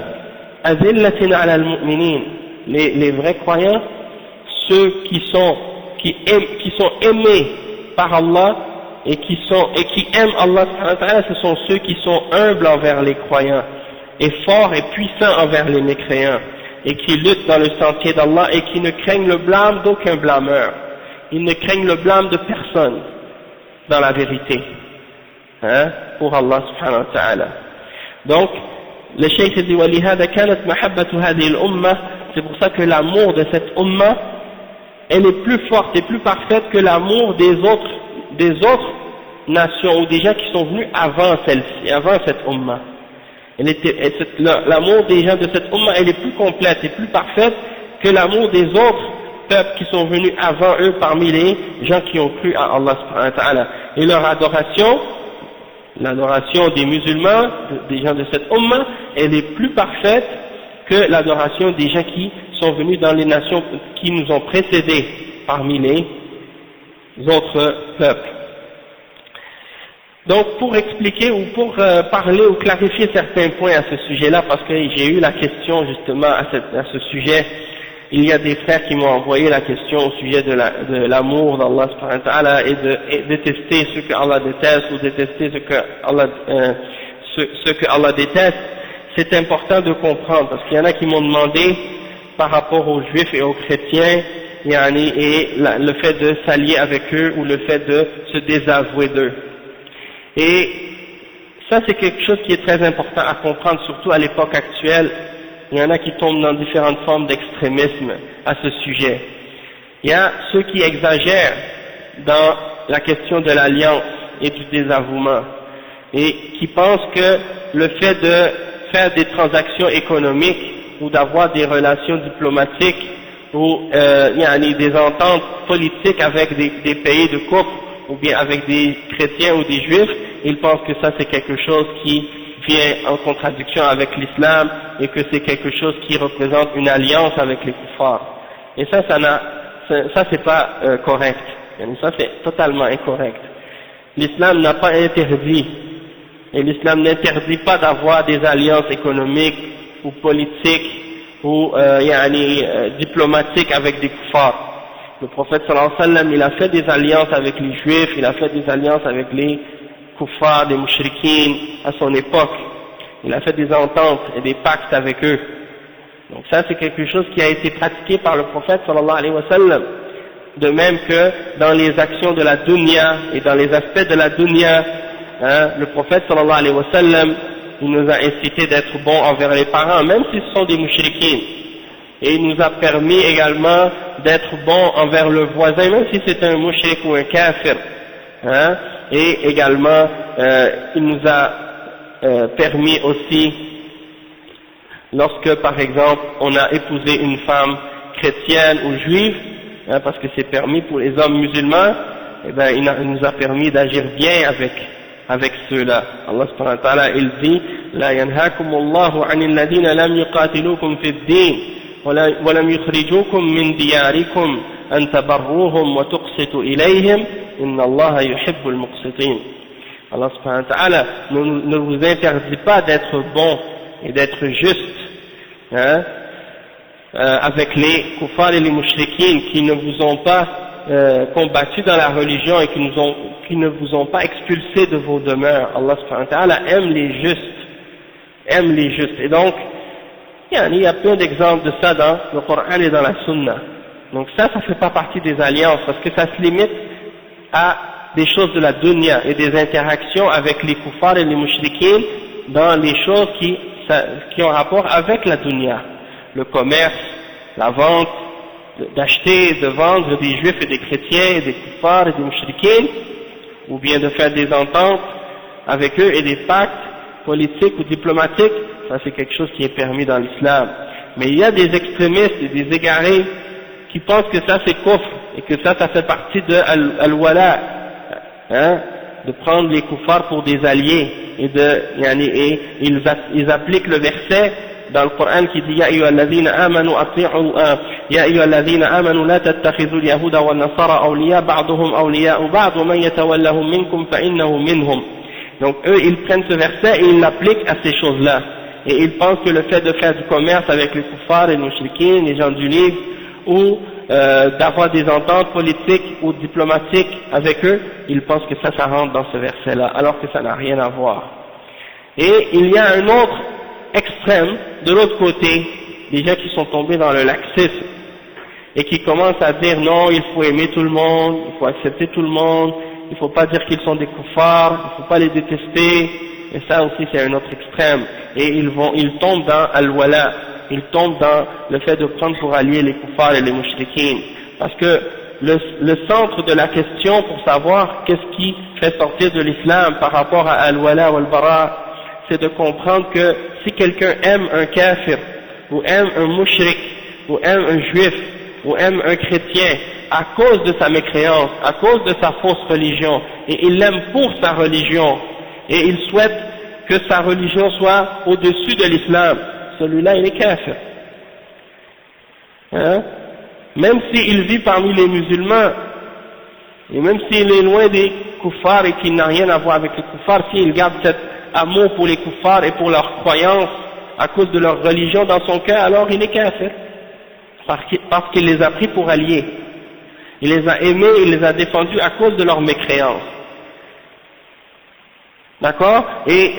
S1: Azillatin ala al-mu'minin, les vrais croyants, ceux qui sont aimés par Allah et qui aiment Allah subhanahu wa ta'ala, ce sont ceux qui sont humbles envers les croyants et forts et puissants envers les mécréants, et qui luttent dans le sentier d'Allah et qui ne craignent le blâme d'aucun blâmeur. Ils ne craignent le blâme de personne dans la vérité, pour Allah subhanahu wa ta'ala. Donc le cheikh dit وَلِهَذَا كَانَتْ مَحَبَّةُ هَذِهِ الْأُمَّةِ, c'est pour ça que l'amour de cette umma elle est plus forte et plus parfaite que l'amour des autres nations ou des gens qui sont venus avant celle-ci, avant cette umma. L'amour des gens de cette umma elle est plus complète et plus parfaite que l'amour des autres peuples qui sont venus avant eux parmi les gens qui ont cru à Allah subhanahu wa ta'ala. Et leur adoration, l'adoration des musulmans, des gens de cette umma, elle est plus parfaite que l'adoration des gens qui sont venus dans les nations qui nous ont précédés parmi les autres peuples. Donc pour expliquer ou pour parler ou clarifier certains points à ce sujet-là, parce que j'ai eu la question justement à ce sujet, il y a des frères qui m'ont envoyé la question au sujet de l'amour d'Allah subhanahu wa ta'ala et de détester ce que Allah déteste ou détester ce que Allah déteste. C'est important de comprendre, parce qu'il y en a qui m'ont demandé par rapport aux juifs et aux chrétiens, et le fait de s'allier avec eux ou le fait de se désavouer d'eux. Et Ça, c'est quelque chose qui est très important à comprendre, surtout à l'époque actuelle. Il y en a qui tombent dans différentes formes d'extrémisme à ce sujet. Il y a ceux qui exagèrent dans la question de l'alliance et du désavouement, et qui pensent que le fait de faire des transactions économiques ou d'avoir des relations diplomatiques ou des ententes politiques avec des pays de couple ou bien avec des chrétiens ou des juifs, ils pensent que ça c'est quelque chose qui vient en contradiction avec l'islam et que c'est quelque chose qui représente une alliance avec les kuffars. Et ça c'est pas correct. Ça c'est totalement incorrect. L'islam n'a pas interdit, et l'islam n'interdit pas d'avoir des alliances économiques ou politiques ou diplomatiques avec des kuffars. Le prophète sallallahu alayhi wa sallam, il a fait des alliances avec les juifs, il a fait des alliances avec les kuffars, des mushrikines à son époque. Il a fait des ententes et des pactes avec eux. Donc ça c'est quelque chose qui a été pratiqué par le prophète sallallahu alayhi wa sallam. De même que dans les actions de la dunya et dans les aspects de la dunya, le prophète sallallahu alayhi wa sallam, il nous a incité d'être bons envers les parents, même s'ils sont des mushrikines. Et il nous a permis également d'être bons envers le voisin, même si c'est un mushrik ou un kafir. Et également, il nous a permis aussi, lorsque par exemple on a épousé une femme chrétienne ou juive, parce que c'est permis pour les hommes musulmans, eh ben il nous a permis d'agir bien avec ceux-là. Allah subhanahu wa ta'ala, il dit: La yanhakumullahu 'anil ladina lam yuqatilukum fid din wa lam yukhrijukum min diyarikum an tabarruhum wa tuqsitu ilayhim inna Allaha yuhibbul muqsitin. Allah subhanahu wa ta'ala ne vous interdit pas d'être bon et d'être juste, avec les kuffars et les mushrikines qui ne vous ont pas combattu dans la religion et qui ne vous ont pas expulsé de vos demeures. Allah subhanahu wa ta'ala aime les justes, et donc il y a plein d'exemples de ça dans le Coran et dans la Sunna. Donc ça fait pas partie des alliances, parce que ça se limite à des choses de la dunya et des interactions avec les kuffars et les mushrikines dans les choses qui ont rapport avec la dunya, le commerce, la vente, d'acheter et de vendre des juifs et des chrétiens et des kuffars et des mushrikines, ou bien de faire des ententes avec eux et des pactes politiques ou diplomatiques. Ça c'est quelque chose qui est permis dans l'islam. Mais il y a des extrémistes et des égarés qui pensent que ça c'est kufr et que ça fait partie de al-wala, de prendre les kuffars pour des alliés, et ils appliquent le verset dans le Coran qui dit: Ya ayyuhalladhina amanu la tattakhidhul yahuda wan nasara awliya ba'duhum awliya'u ba'd wa man yatawallahum minkum fa innahu minhum. Donc eux ils prennent ce verset et ils l'appliquent à ces choses-là, et ils pensent que le fait de faire du commerce avec les kuffars et les mushrikines, les gens du livre, ou d'avoir des ententes politiques ou diplomatiques avec eux, ils pensent que ça rentre dans ce verset-là, alors que ça n'a rien à voir. Et il y a un autre extrême, de l'autre côté, des gens qui sont tombés dans le laxisme, et qui commencent à dire: non, il faut aimer tout le monde, il faut accepter tout le monde, il ne faut pas dire qu'ils sont des kuffars, il ne faut pas les détester, et ça aussi c'est un autre extrême. Et ils tombent dans al-wala, ils tombent dans le fait de prendre pour alliés les kuffars et les mushrikines, parce que le centre de la question pour savoir qu'est-ce qui fait sortir de l'islam par rapport à al-wala ou al-bara, c'est de comprendre que si quelqu'un aime un kafir, ou aime un mushrik, ou aime un juif, ou aime un chrétien, à cause de sa mécréance, à cause de sa fausse religion, et il l'aime pour sa religion, et il souhaite que sa religion soit au-dessus de l'islam, celui-là il est kafir. Même s'il vit parmi les musulmans, et même s'il est loin des kuffars et qu'il n'a rien à voir avec les kuffars, s'il garde cet amour pour les kuffars et pour leurs croyances à cause de leur religion dans son cœur, alors il est kafir, parce qu'il les a pris pour alliés, il les a aimés, il les a défendus à cause de leur mécréance. D'accord? Et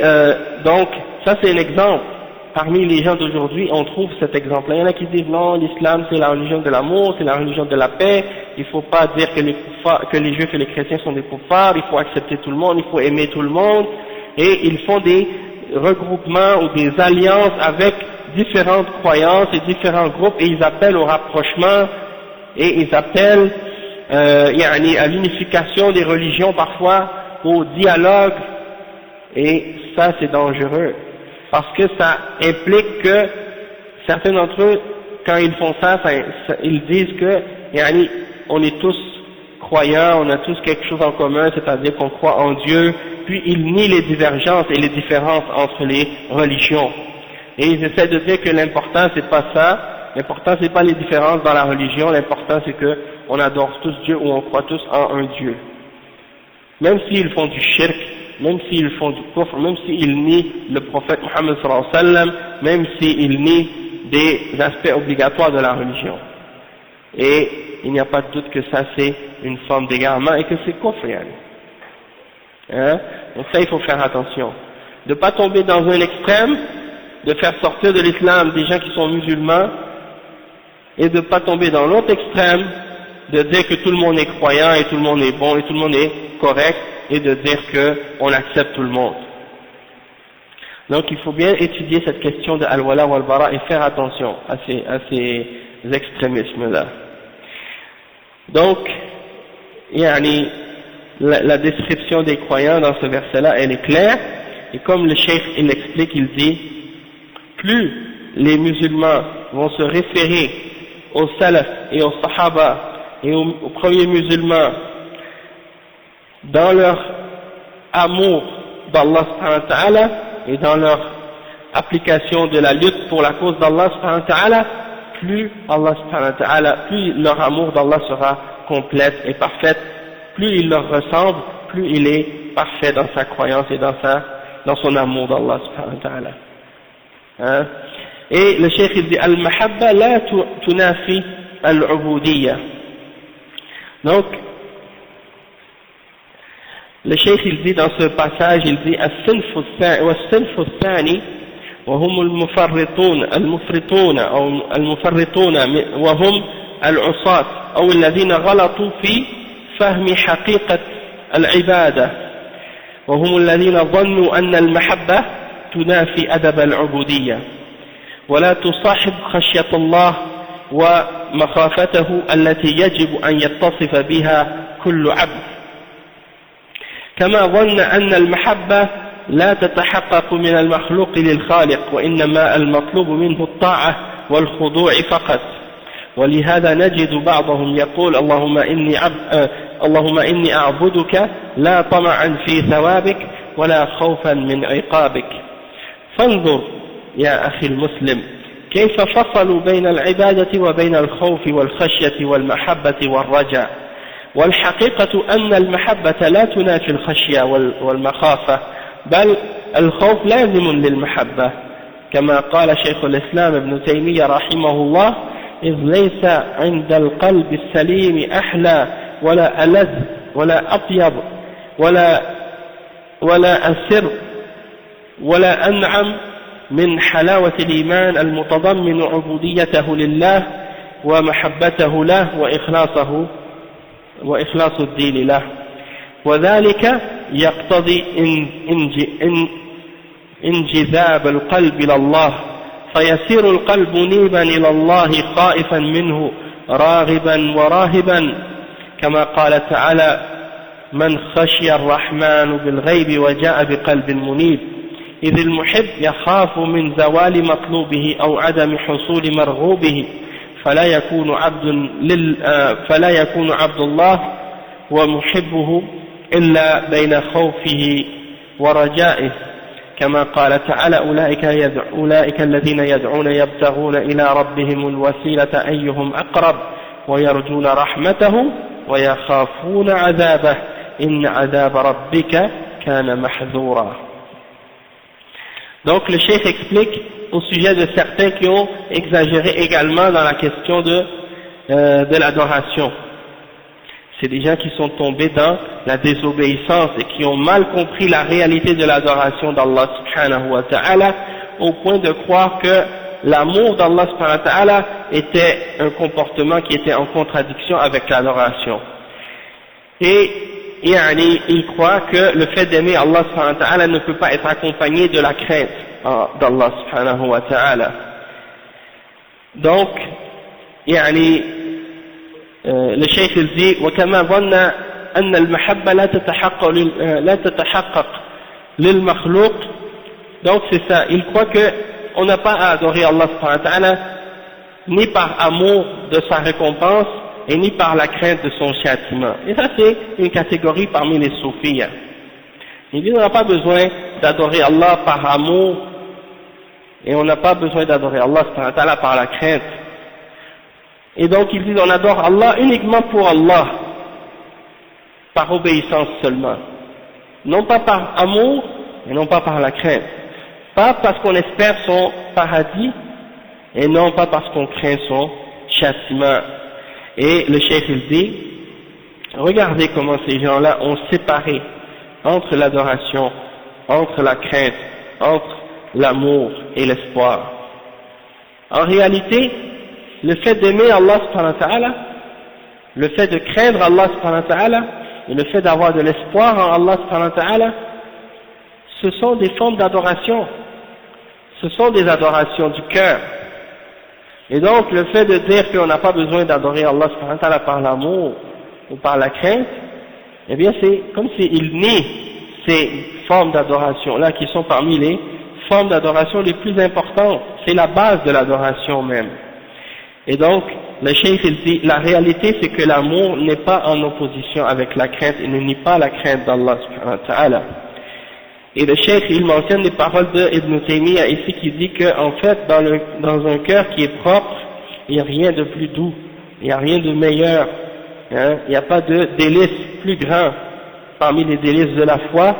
S1: donc ça c'est un exemple. Parmi les gens d'aujourd'hui, on trouve cet exemple-là. Il y en a qui disent: non, l'islam c'est la religion de l'amour, c'est la religion de la paix, il ne faut pas dire que les juifs et les chrétiens sont des kuffars, il faut accepter tout le monde, il faut aimer tout le monde, et ils font des regroupements ou des alliances avec différentes croyances et différents groupes, et ils appellent au rapprochement, et ils appellent à l'unification des religions parfois, au dialogue, et ça c'est dangereux, parce que ça implique que certains d'entre eux, quand ils font ça, ils disent que on est tous croyants, on a tous quelque chose en commun, c'est-à-dire qu'on croit en Dieu, puis ils nient les divergences et les différences entre les religions. Et ils essaient de dire que l'important c'est pas ça, l'important c'est pas les différences dans la religion, l'important c'est que on adore tous Dieu ou on croit tous en un Dieu. Même s'ils font du shirk, même s'ils font du kufr, même s'ils nient le prophète Mohammed sallallahu alayhi wa sallam, même s'ils nient des aspects obligatoires de la religion. Et il n'y a pas de doute que ça c'est une forme d'égarement et que c'est kufr. Donc ça il faut faire attention. De ne pas tomber dans un extrême, de faire sortir de l'islam des gens qui sont musulmans, et de ne pas tomber dans l'autre extrême, de dire que tout le monde est croyant et tout le monde est bon et tout le monde est correct, et de dire qu'on accepte tout le monde. Donc il faut bien étudier cette question de al-wala wal-bara et faire attention à ces extrémismes-là. Donc, la description des croyants dans ce verset-là, elle est claire, et comme le cheikh il explique, il dit, plus les musulmans vont se référer aux salaf et aux sahaba et aux premiers musulmans dans leur amour d'Allah subhanahu wa ta'ala et dans leur application de la lutte pour la cause d'Allah subhanahu wa ta'ala, plus Allah subhanahu wa ta'ala, plus leur amour d'Allah sera complète et parfaite, plus il leur ressemble, plus il est parfait dans sa croyance et dans son amour d'Allah subhanahu wa ta'ala. Et le cheikh il dit al-mahabba la tunafi al-ubudiyya. Donc le cheikh il dit dans ce passage, il dit as-sinfu ath-thani وهم المفرطون أو المفرطون وهم العصاة أو الذين غلطوا في فهم حقيقة العبادة وهم الذين ظنوا أن المحبة تنافي أدب العبودية ولا تصاحب خشية الله ومخافته التي يجب أن يتصف بها كل عبد كما ظن أن المحبة لا تتحقق من المخلوق للخالق وإنما المطلوب منه الطاعة والخضوع فقط ولهذا نجد بعضهم يقول اللهم إني أعبدك لا طمعا في ثوابك ولا خوفا من عقابك فانظر يا أخي المسلم كيف فصلوا بين العبادة وبين الخوف والخشية والمحبة والرجاء والحقيقة أن المحبة لا تنافي الخشية والمخافة بل الخوف لازم للمحبة كما قال شيخ الإسلام ابن تيمية رحمه الله إذ ليس عند القلب السليم أحلى ولا ألذ ولا أطيب ولا أسر ولا أنعم من حلاوة الإيمان المتضمن عبوديته لله ومحبته له وإخلاص الدين له وذلك يقتضي انجذاب القلب إلى الله فيسير القلب منيبا إلى الله خائفا منه راغبا وراهبا كما قال تعالى من خشي الرحمن بالغيب وجاء بقلب منيب إذ المحب يخاف من زوال مطلوبه أو عدم حصول مرغوبه فلا يكون عبد الله ومحبه إلا بين خوفه ورجائه كما قال تعالى أولئك الذين يدعون يبتغون إلى ربهم الوسيلة أيهم أقرب ويرجون رحمته ويخافون عذابه إن عذاب ربك كان محذورا. Donc le cheikh explique au sujet de certains qui ont exagéré également dans la question de l'adoration. C'est des gens qui sont tombés dans la désobéissance et qui ont mal compris la réalité de l'adoration d'Allah subhanahu wa ta'ala au point de croire que l'amour d'Allah subhanahu wa ta'ala était un comportement qui était en contradiction avec l'adoration. Et il croit que le fait d'aimer Allah subhanahu wa ta'ala ne peut pas être accompagné de la crainte d'Allah subhanahu wa ta'ala. Donc, le cheikh il dit وكما ظن أن المحبة لا تتحقق للمخلوق. Donc c'est ça, il croit que on n'a pas à adorer Allah subhanahu wa ta'ala ni par amour de sa récompense et ni par la crainte de son châtiment. Et ça c'est une catégorie parmi les soufis. Il dit on n'a pas besoin d'adorer Allah par amour et on n'a pas besoin d'adorer Allah subhanahu wa ta'ala par la crainte. Et donc ils disent on adore Allah uniquement pour Allah, par obéissance seulement, non pas par amour et non pas par la crainte, pas parce qu'on espère son paradis et non pas parce qu'on craint son châtiment. Et le cheikh il dit regardez comment ces gens-là ont séparé entre l'adoration, entre la crainte, entre l'amour et l'espoir. En réalité, le fait d'aimer Allah subhanahu wa ta'ala, le fait de craindre Allah subhanahu wa ta'ala et le fait d'avoir de l'espoir en Allah subhanahu wa ta'ala, ce sont des formes d'adoration, ce sont des adorations du cœur. Et donc le fait de dire qu'on n'a pas besoin d'adorer Allah subhanahu wa ta'ala par l'amour ou par la crainte, eh bien c'est comme s'il nie ces formes d'adoration là qui sont parmi les formes d'adoration les plus importantes, c'est la base de l'adoration même. Et donc, le cheikh il dit, la réalité c'est que l'amour n'est pas en opposition avec la crainte, il ne nie pas la crainte d'Allah subhanahu wa ta'ala. Et le cheikh il mentionne les paroles de Ibn Taymiyyah ici qui dit que en fait dans un cœur qui est propre, il n'y a rien de plus doux, il n'y a rien de meilleur, hein, il n'y a pas de délice plus grand parmi les délices de la foi,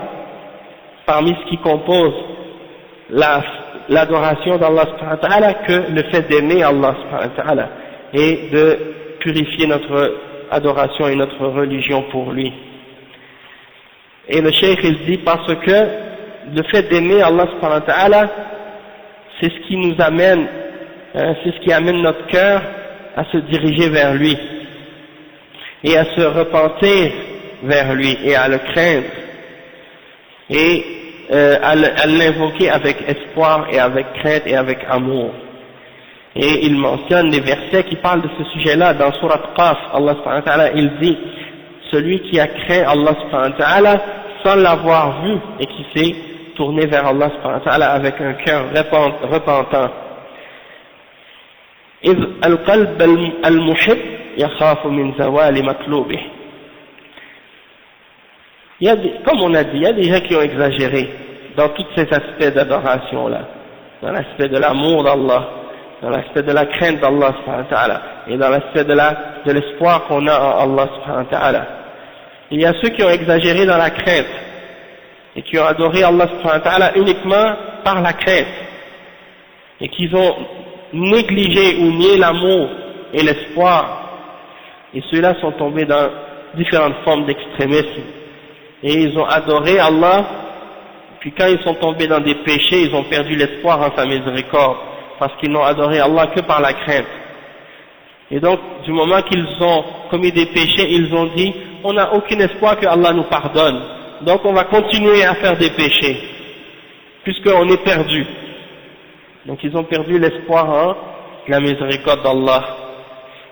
S1: parmi ce qui compose l'adoration d'Allah subhanahu wa ta'ala que le fait d'aimer Allah subhanahu wa ta'ala et de purifier notre adoration et notre religion pour lui. Et le cheikh il dit parce que le fait d'aimer Allah subhanahu wa ta'ala c'est ce qui nous amène, c'est ce qui amène notre cœur à se diriger vers lui et à se repentir vers lui et à le craindre et à l'invoquer avec espoir et avec crainte et avec amour. Et il mentionne des versets qui parlent de ce sujet-là dans Surat Qaf. Allah subhanahu wa ta'ala il dit celui qui a craint Allah subhanahu wa ta'ala sans l'avoir vu et qui s'est tourné vers Allah subhanahu wa ta'ala avec un cœur repentant. إذ القلب المحب يخاف من زوال مطلوبه. Comme on a dit, il y a des gens qui ont exagéré dans tous ces aspects d'adoration-là, dans l'aspect de l'amour d'Allah, dans l'aspect de la crainte d'Allah subhanahu wa ta'ala, et dans l'aspect de l'espoir qu'on a en Allah subhanahu wa ta'ala. Il y a ceux qui ont exagéré dans la crainte, et qui ont adoré Allah subhanahu wa ta'ala uniquement par la crainte, et qui ont négligé ou nié l'amour et l'espoir, et ceux-là sont tombés dans différentes formes d'extrémisme. Et ils ont adoré Allah, puis quand ils sont tombés dans des péchés, ils ont perdu l'espoir en sa miséricorde, parce qu'ils n'ont adoré Allah que par la crainte. Et donc, du moment qu'ils ont commis des péchés, ils ont dit, on n'a aucun espoir que Allah nous pardonne, donc on va continuer à faire des péchés, puisqu'on est perdu. Donc ils ont perdu l'espoir en la miséricorde d'Allah,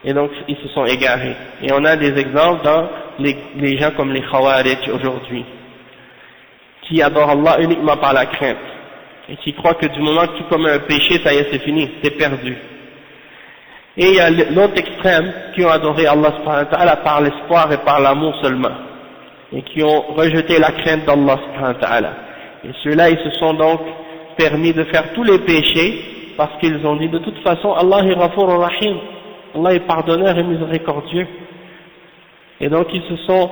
S1: et donc ils se sont égarés. Et on a des exemples dans les gens comme les Khawarij aujourd'hui, qui adorent Allah uniquement par la crainte, et qui croient que du moment que tu commets un péché, ça y est, c'est fini, t'es perdu. Et il y a l'autre extrême, qui ont adoré Allah subhanahu wa ta'ala par l'espoir et par l'amour seulement, et qui ont rejeté la crainte d'Allah subhanahu wa ta'ala. Et ceux-là, ils se sont donc permis de faire tous les péchés, parce qu'ils ont dit, de toute façon, Allah est Ghafur Rahim, Allah est pardonneur et miséricordieux. Et donc ils se sont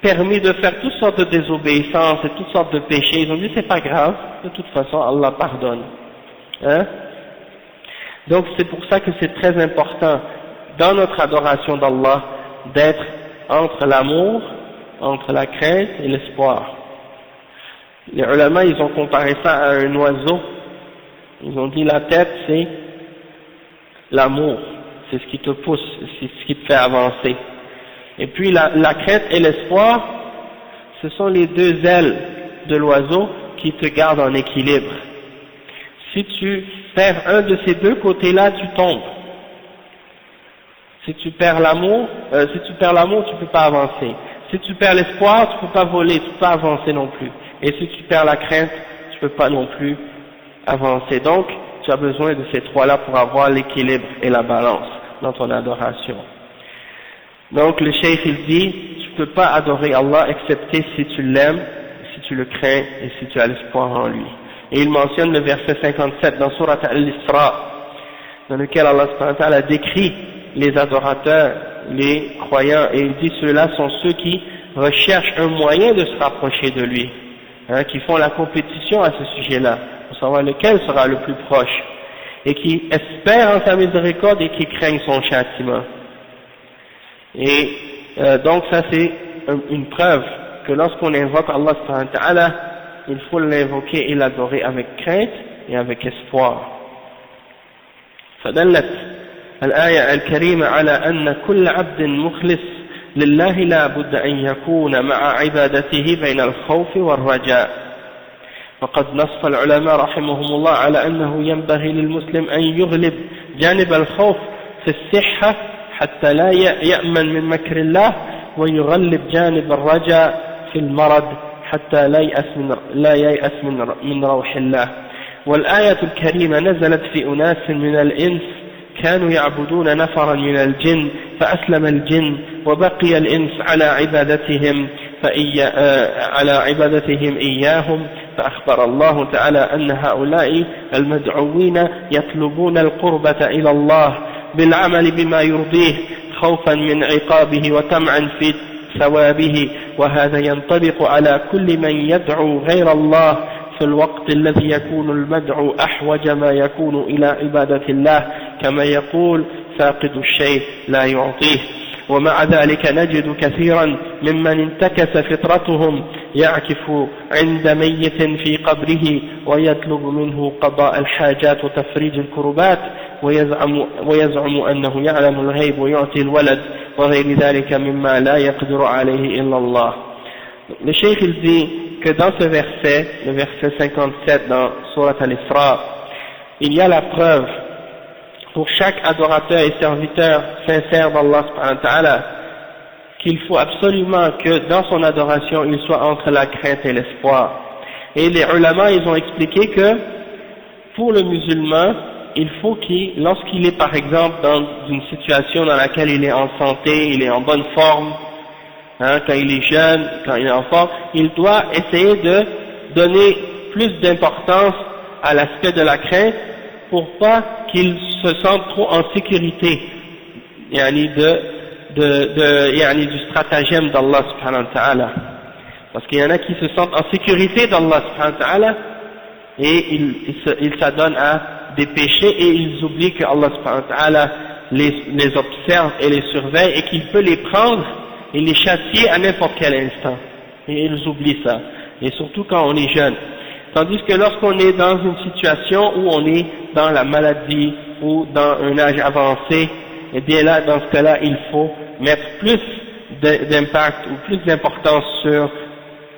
S1: permis de faire toutes sortes de désobéissances et toutes sortes de péchés. Ils ont dit c'est pas grave, de toute façon Allah pardonne. Hein? Donc c'est pour ça que c'est très important dans notre adoration d'Allah d'être entre l'amour, entre la crainte et l'espoir. Les ulama ils ont comparé ça à un oiseau. Ils ont dit la tête c'est l'amour, c'est ce qui te pousse, c'est ce qui te fait avancer. Et puis la crainte et l'espoir, ce sont les deux ailes de l'oiseau qui te gardent en équilibre. Si tu perds un de ces deux côtés-là, tu tombes. Si tu perds l'amour, tu peux pas avancer. Si tu perds l'espoir, tu peux pas voler, tu peux pas avancer non plus. Et si tu perds la crainte, tu peux pas non plus avancer. Donc, tu as besoin de ces trois-là pour avoir l'équilibre et la balance dans ton adoration. Donc, le cheikh il dit, tu peux pas adorer Allah excepté si tu l'aimes, si tu le crains et si tu as l'espoir en lui. Et il mentionne le verset 57 dans Surat Al-Isra, dans lequel Allah subhanahu wa ta'ala décrit les adorateurs, les croyants, et il dit ceux-là sont ceux qui recherchent un moyen de se rapprocher de lui, qui font la compétition à ce sujet-là, pour savoir lequel sera le plus proche, et qui espèrent en sa miséricorde et qui craignent son châtiment. Et donc ça c'est une preuve que lorsqu'on invoque Allah subhanahu wa ta'ala, il faut l'invoquer et l'adorer avec crainte et avec espoir. فدلت الآية الكريمة على أن كل عبد مخلص لله لا بد أن يكون مع عبادته بين الخوف والرجاء. وقد نص العلماء رحمهم الله على أنه ينبغي للمسلم أن يغلب جانب الخوف في الصحة حتى لا يأمن من مكر الله، ويغلب جانب الرجاء في المرض حتى لا ييأس من روح الله. والآية الكريمة نزلت في أناس من الإنس كانوا يعبدون نفرا من الجن فأسلم الجن وبقي الإنس على عبادتهم إياهم، فأخبر الله تعالى أن هؤلاء المدعوين يطلبون القربة إلى الله بالعمل بما يرضيه خوفا من عقابه وطمعا في ثوابه، وهذا ينطبق على كل من يدعو غير الله في الوقت الذي يكون المدعو أحوج ما يكون إلى عبادة الله، كما يقول فاقد الشيء لا يعطيه. ومع ذلك نجد كثيرا ممن انتكس فطرتهم يعكف عند ميت في قبره ويطلب منه قضاء الحاجات وتفريج الكربات ويزعم أنه يعلم الغيب ويعطي الولد وغير ذلك مما لا يقدر عليه إلا الله. Le cheikh il dit que dans ce verset, le verset 57 dans Surat Al-Isra, il y a la preuve pour chaque adorateur et serviteur sincère d'Allah subhanahu wa ta'ala qu'il faut absolument que dans son adoration il soit entre la crainte et l'espoir. Et les ulama ils ont expliqué que pour le musulman il faut qu'il, lorsqu'il est par exemple dans une situation dans laquelle il est en santé, il est en bonne forme, quand il est jeune, quand il est en forme, il doit essayer de donner plus d'importance à l'aspect de la crainte pour pas qu'il se sente trop en sécurité du stratagème d'Allah subhanahu wa ta'ala. Parce qu'il y en a qui se sentent en sécurité d'Allah subhanahu wa ta'ala et ils s'adonnent à des péchés et ils oublient que Allah subhanahu wa ta'ala les observe et les surveille et qu'il peut les prendre et les châtier à n'importe quel instant. Et ils oublient ça. Et surtout quand on est jeune. Tandis que lorsqu'on est dans une situation où on est dans la maladie ou dans un âge avancé, et bien là, dans ce cas-là, il faut mettre plus d'impact ou plus d'importance sur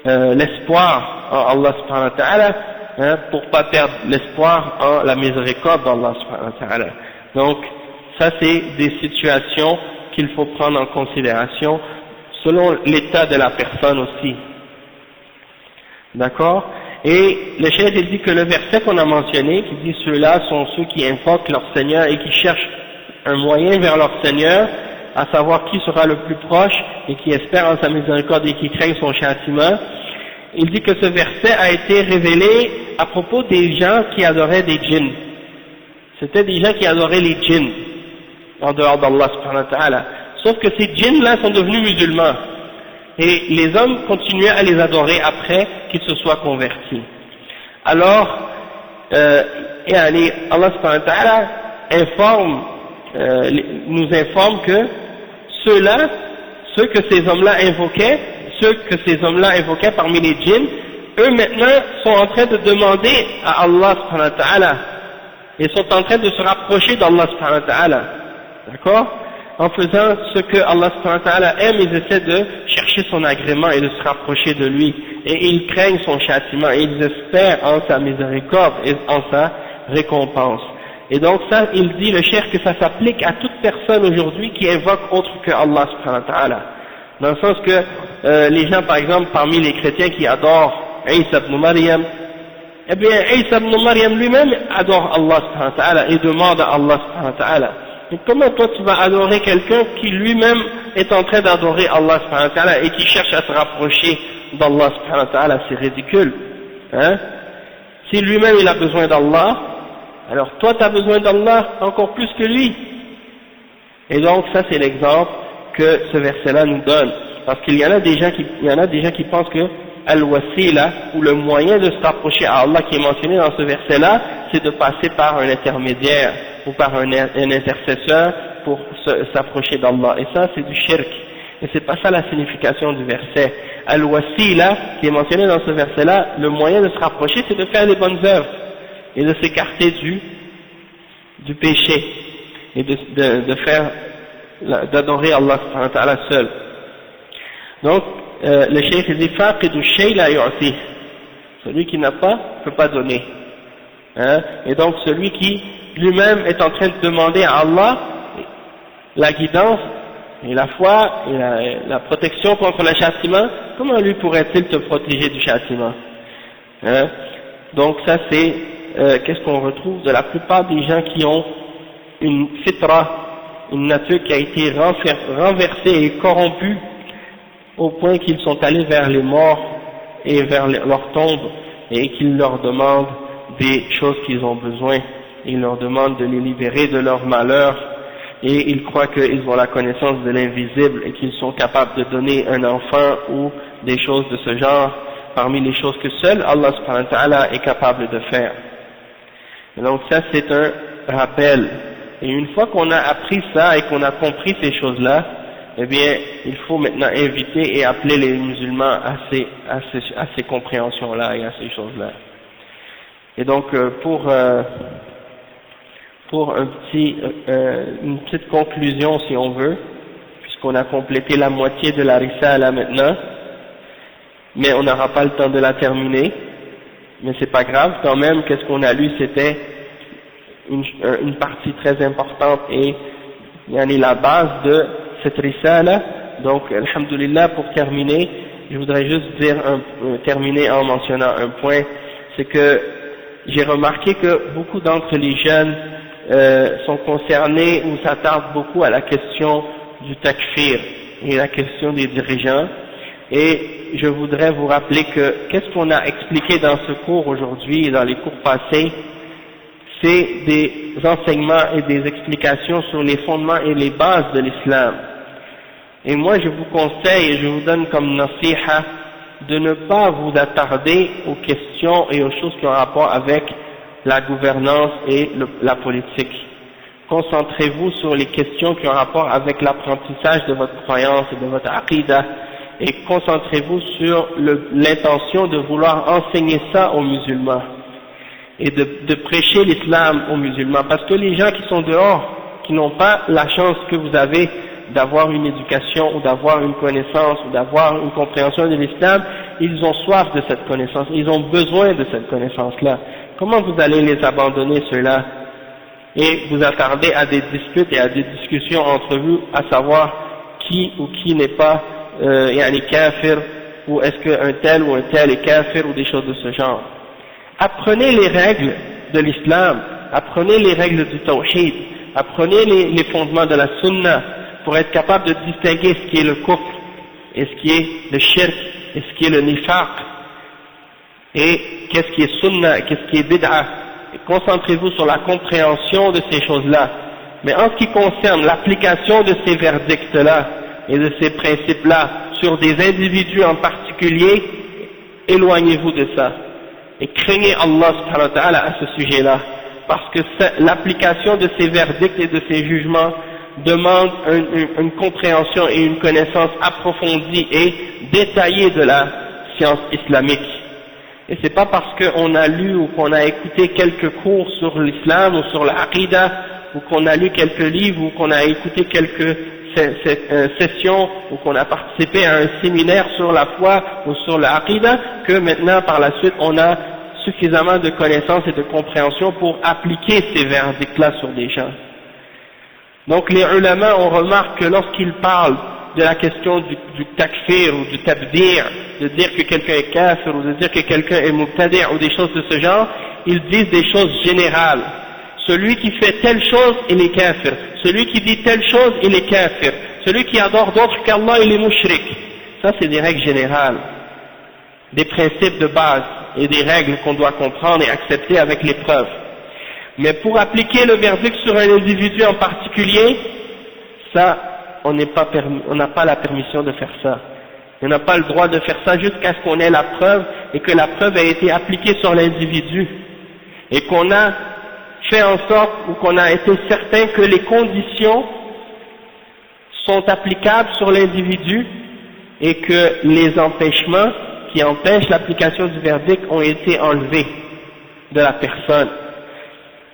S1: l'espoir en Allah subhanahu wa ta'ala, pour pas perdre l'espoir en la miséricorde d'Allah subhanahu wa ta'ala. Donc, ça c'est des situations qu'il faut prendre en considération selon l'état de la personne aussi. D'accord? Et le cheikh il dit que le verset qu'on a mentionné, qui dit ceux-là sont ceux qui invoquent leur Seigneur et qui cherchent un moyen vers leur Seigneur, à savoir qui sera le plus proche et qui espère en sa miséricorde et qui craint son châtiment. Il dit que ce verset a été révélé à propos des gens qui adoraient des djinns. C'était des gens qui adoraient les djinns en dehors d'Allah subhanahu wa ta'ala. Sauf que ces djinns-là sont devenus musulmans. Et les hommes continuaient à les adorer après qu'ils se soient convertis. Alors, Allah subhanahu wa ta'ala nous informe que ceux que ces hommes-là invoquaient parmi les djinns, eux maintenant sont en train de demander à Allah subhanahu wa ta'ala et sont en train de se rapprocher d'Allah subhanahu wa ta'ala. D'accord? en faisant ce que Allah subhanahu wa ta'ala aime, ils essaient de chercher son agrément et de se rapprocher de lui, et ils craignent son châtiment, et ils espèrent en sa miséricorde et en sa récompense. Et donc ça, il dit le cheikh que ça s'applique à toute personne aujourd'hui qui invoque autre que Allah subhanahu wa ta'ala. Dans le sens que les gens, par exemple, parmi les chrétiens qui adorent Isa ibn Maryam, eh bien Isa ibn Maryam lui-même adore Allah subhanahu wa ta'ala et demande à Allah subhanahu wa ta'ala. Et comment toi tu vas adorer quelqu'un qui lui-même est en train d'adorer Allah subhanahu wa ta'ala et qui cherche à se rapprocher d'Allah subhanahu wa ta'ala? C'est ridicule, hein? Si lui-même il a besoin d'Allah, alors toi tu as besoin d'Allah encore plus que lui. Et donc ça c'est l'exemple que ce verset-là nous donne, parce qu'il y en a des gens qui pensent que al-wasila, ou le moyen de se rapprocher à Allah qui est mentionné dans ce verset-là, c'est de passer par un intermédiaire ou par un intercesseur pour s'approcher d'Allah. Et ça c'est du shirk. Et c'est pas ça la signification du verset. Al-wasila, qui est mentionné dans ce verset-là, le moyen de se rapprocher, c'est de faire les bonnes œuvres et de s'écarter du péché et d'adorer Allah subhanahu wa ta'ala seul. Donc le cheikh dit faqidu shay la yu'ti, celui qui n'a pas ne peut pas donner, hein? Et donc celui qui lui-même est en train de demander à Allah la guidance et la foi et la protection contre le châtiment, comment lui pourrait-il te protéger du châtiment, hein? Donc ça c'est qu'est-ce qu'on retrouve de la plupart des gens qui ont une fitra, une nature qui a été renversée et corrompue au point qu'ils sont allés vers les morts et vers leur tombe et qu'ils leur demandent des choses qu'ils ont besoin. Ils leur demandent de les libérer de leur malheur et ils croient qu'ils ont la connaissance de l'invisible et qu'ils sont capables de donner un enfant ou des choses de ce genre parmi les choses que seul Allah subhanahu wa ta'ala est capable de faire. Et donc ça c'est un rappel. Et une fois qu'on a appris ça et qu'on a compris ces choses-là, eh bien, il faut maintenant inviter et appeler les musulmans à ces compréhensions-là et à ces choses-là. Et donc, pour une petite conclusion, si on veut, puisqu'on a complété la moitié de la risala maintenant, mais on n'aura pas le temps de la terminer, mais c'est pas grave, quand même, qu'est-ce qu'on a lu, c'était une partie très importante et la base de cette risala. Donc alhamdulillah, pour terminer, je voudrais juste terminer en mentionnant un point, c'est que j'ai remarqué que beaucoup d'entre les jeunes sont concernés ou s'attardent beaucoup à la question du takfir et la question des dirigeants, et je voudrais vous rappeler que qu'est-ce qu'on a expliqué dans ce cours aujourd'hui et dans les cours passés, c'est des enseignements et des explications sur les fondements et les bases de l'islam. Et moi je vous conseille et je vous donne comme nasiha de ne pas vous attarder aux questions et aux choses qui ont rapport avec la gouvernance et la politique. Concentrez-vous sur les questions qui ont rapport avec l'apprentissage de votre croyance et de votre aqidah, et concentrez-vous sur l'intention de vouloir enseigner ça aux musulmans et de prêcher l'islam aux musulmans, parce que les gens qui sont dehors, qui n'ont pas la chance que vous avez d'avoir une éducation ou d'avoir une connaissance ou d'avoir une compréhension de l'islam, ils ont soif de cette connaissance, ils ont besoin de cette connaissance-là. Comment vous allez les abandonner ceux-là et vous attarder à des disputes et à des discussions entre vous, à savoir qui ou qui n'est pas kafir, ou est-ce qu'un tel ou un tel est kafir, ou des choses de ce genre. Apprenez les règles de l'islam, apprenez les règles du tawhid, apprenez les fondements de la sunna pour être capable de distinguer ce qui est le kufr et ce qui est le shirk et ce qui est le nifaq et qu'est-ce qui est sunna et qu'est-ce qui est bid'ah. Concentrez-vous sur la compréhension de ces choses-là. Mais en ce qui concerne l'application de ces verdicts-là et de ces principes-là sur des individus en particulier, éloignez-vous de ça. Et craignez Allah subhanahu wa ta'ala à ce sujet-là, parce que l'application de ces verdicts et de ces jugements demande une compréhension et une connaissance approfondie et détaillée de la science islamique. Et c'est pas parce qu'on a lu ou qu'on a écouté quelques cours sur l'islam ou sur l'aqida ou qu'on a lu quelques livres, ou qu'on a écouté quelques sessions, ou qu'on a participé à un séminaire sur la foi ou sur l'aqida, que maintenant par la suite on a suffisamment de connaissances et de compréhension pour appliquer ces verdicts-là sur des gens. Donc les ulama, on remarque que lorsqu'ils parlent de la question du takfir ou du tabdir, de dire que quelqu'un est kafir ou de dire que quelqu'un est mubtadi' ou des choses de ce genre, ils disent des choses générales. Celui qui fait telle chose, il est kafir. Celui qui dit telle chose, il est kafir. Celui qui adore d'autres qu'Allah, il est mushrik. Ça, c'est des règles générales, des principes de base et des règles qu'on doit comprendre et accepter avec les preuves. Mais pour appliquer le verdict sur un individu en particulier, ça, on n'a pas la permission de faire ça. On n'a pas le droit de faire ça jusqu'à ce qu'on ait la preuve et que la preuve ait été appliquée sur l'individu et qu'on a fait en sorte ou qu'on a été certain que les conditions sont applicables sur l'individu et que les empêchements qui empêchent l'application du verdict ont été enlevés de la personne.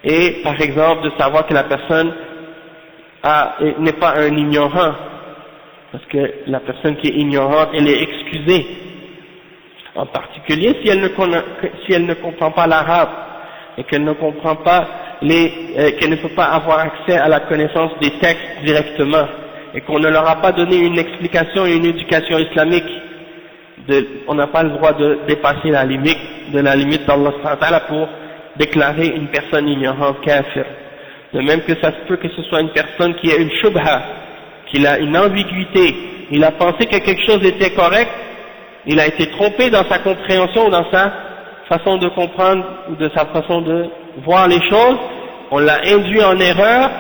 S1: Et par exemple de savoir que la personne n'est pas un ignorant, parce que la personne qui est ignorante, elle est excusée, en particulier si elle ne comprend pas l'arabe et qu'elle ne comprend pas qu'elle ne peut pas avoir accès à la connaissance des textes directement et qu'on ne leur a pas donné une explication et une éducation islamique. On n'a pas le droit de dépasser la limite d'Allah subhanahu wa ta'ala pour déclarer une personne ignorante kafir. De même que ça se peut que ce soit une personne qui a une shubha, qu'il a une ambiguïté, il a pensé que quelque chose était correct, il a été trompé dans sa compréhension ou dans sa façon de comprendre ou de sa façon de voir les choses, on l'a induit en erreur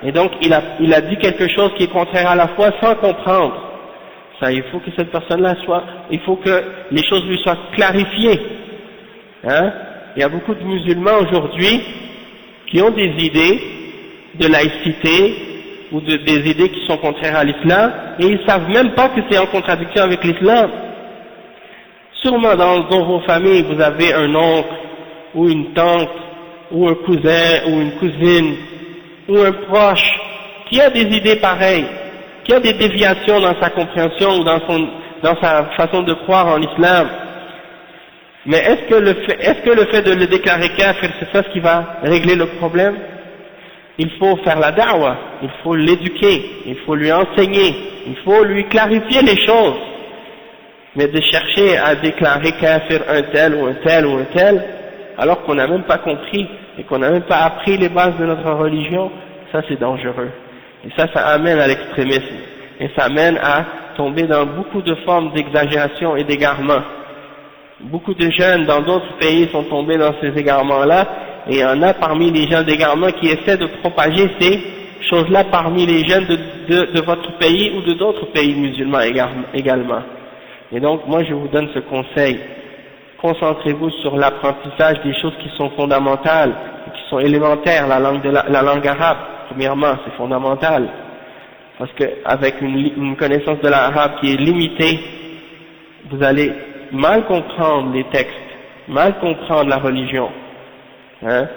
S1: et donc il a dit quelque chose qui est contraire à la foi sans comprendre. Ça, il faut que cette personne-là il faut que les choses lui soient clarifiées. Hein? Il y a beaucoup de musulmans aujourd'hui qui ont des idées de laïcité ou des idées qui sont contraires à l'islam et ils savent même pas que c'est en contradiction avec l'islam. Sûrement dans vos familles vous avez un oncle ou une tante ou un cousin ou une cousine ou un proche qui a des idées pareilles, qui a des déviations dans sa compréhension ou dans sa façon de croire en l'islam. Mais est-ce que le fait de le déclarer kafir, c'est ça ce qui va régler le problème? Il faut faire la da'wa, il faut l'éduquer, il faut lui enseigner, il faut lui clarifier les choses. Mais de chercher à déclarer kafir un tel ou un tel ou un tel, alors qu'on n'a même pas compris et qu'on n'a même pas appris les bases de notre religion, ça c'est dangereux. Et ça amène à l'extrémisme. Et ça amène à tomber dans beaucoup de formes d'exagération et d'égarement. Beaucoup de jeunes dans d'autres pays sont tombés dans ces égarements-là, et il y en a parmi les gens d'égarement qui essaient de propager ces choses-là parmi les jeunes de votre pays ou de d'autres pays musulmans également. Et donc moi je vous donne ce conseil, concentrez-vous sur l'apprentissage des choses qui sont fondamentales, qui sont élémentaires, la langue arabe, premièrement, c'est fondamental, parce que avec une connaissance de l'arabe qui est limitée, vous allez mal comprendre les textes, mal comprendre la religion, hein,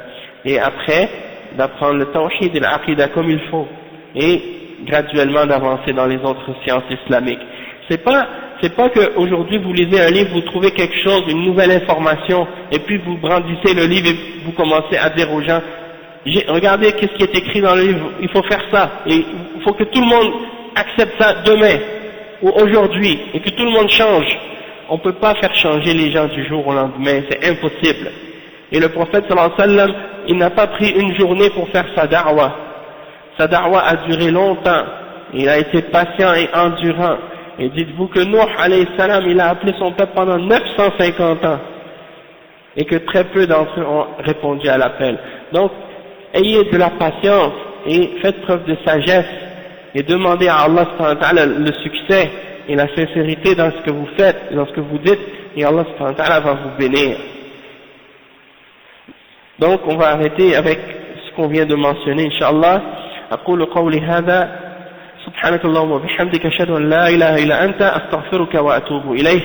S1: et après d'apprendre le tawhid et l'aqida comme il faut, et graduellement d'avancer dans les autres sciences islamiques. C'est pas que aujourd'hui vous lisez un livre, vous trouvez quelque chose, une nouvelle information, et puis vous brandissez le livre et vous commencez à dire aux gens, regardez qu'est-ce qui est écrit dans le livre, il faut faire ça, et il faut que tout le monde accepte ça demain, ou aujourd'hui, et que tout le monde change. On ne peut pas faire changer les gens du jour au lendemain, c'est impossible. Et le prophète sallallahu alayhi wa sallam, il n'a pas pris une journée pour faire sa da'wa. Sa da'wa a duré longtemps, il a été patient et endurant. Et dites-vous que Nuh alayhi salam, il a appelé son peuple pendant 950 ans, et que très peu d'entre eux ont répondu à l'appel. Donc, ayez de la patience, et faites preuve de sagesse, et demandez à Allah subhanahu wa ta'ala le succès, et la sincérité dans ce que vous faites, dans ce que vous dites, et Allah subhanahu wa ta'ala va vous bénir. Donc on va arrêter avec ce qu'on vient de mentionner, Inch'Allah. أقول قولي هذا سبحانك اللهم وبحمدك أشهد أن لا إله إلا أنت أستغفرك وأتوب إليك.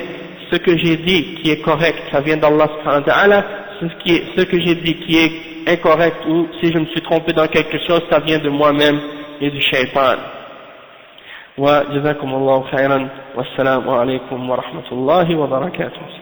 S1: Ce que j'ai dit qui est correct, ça vient d'Allah subhanahu wa ta'ala. Ce que j'ai dit qui est incorrect ou si je me suis trompé dans quelque chose, ça vient de moi-même et du shaitan. Wa jazakumullahu khairan, wassalamu alaikum wa rahmatullahi wa barakatuh.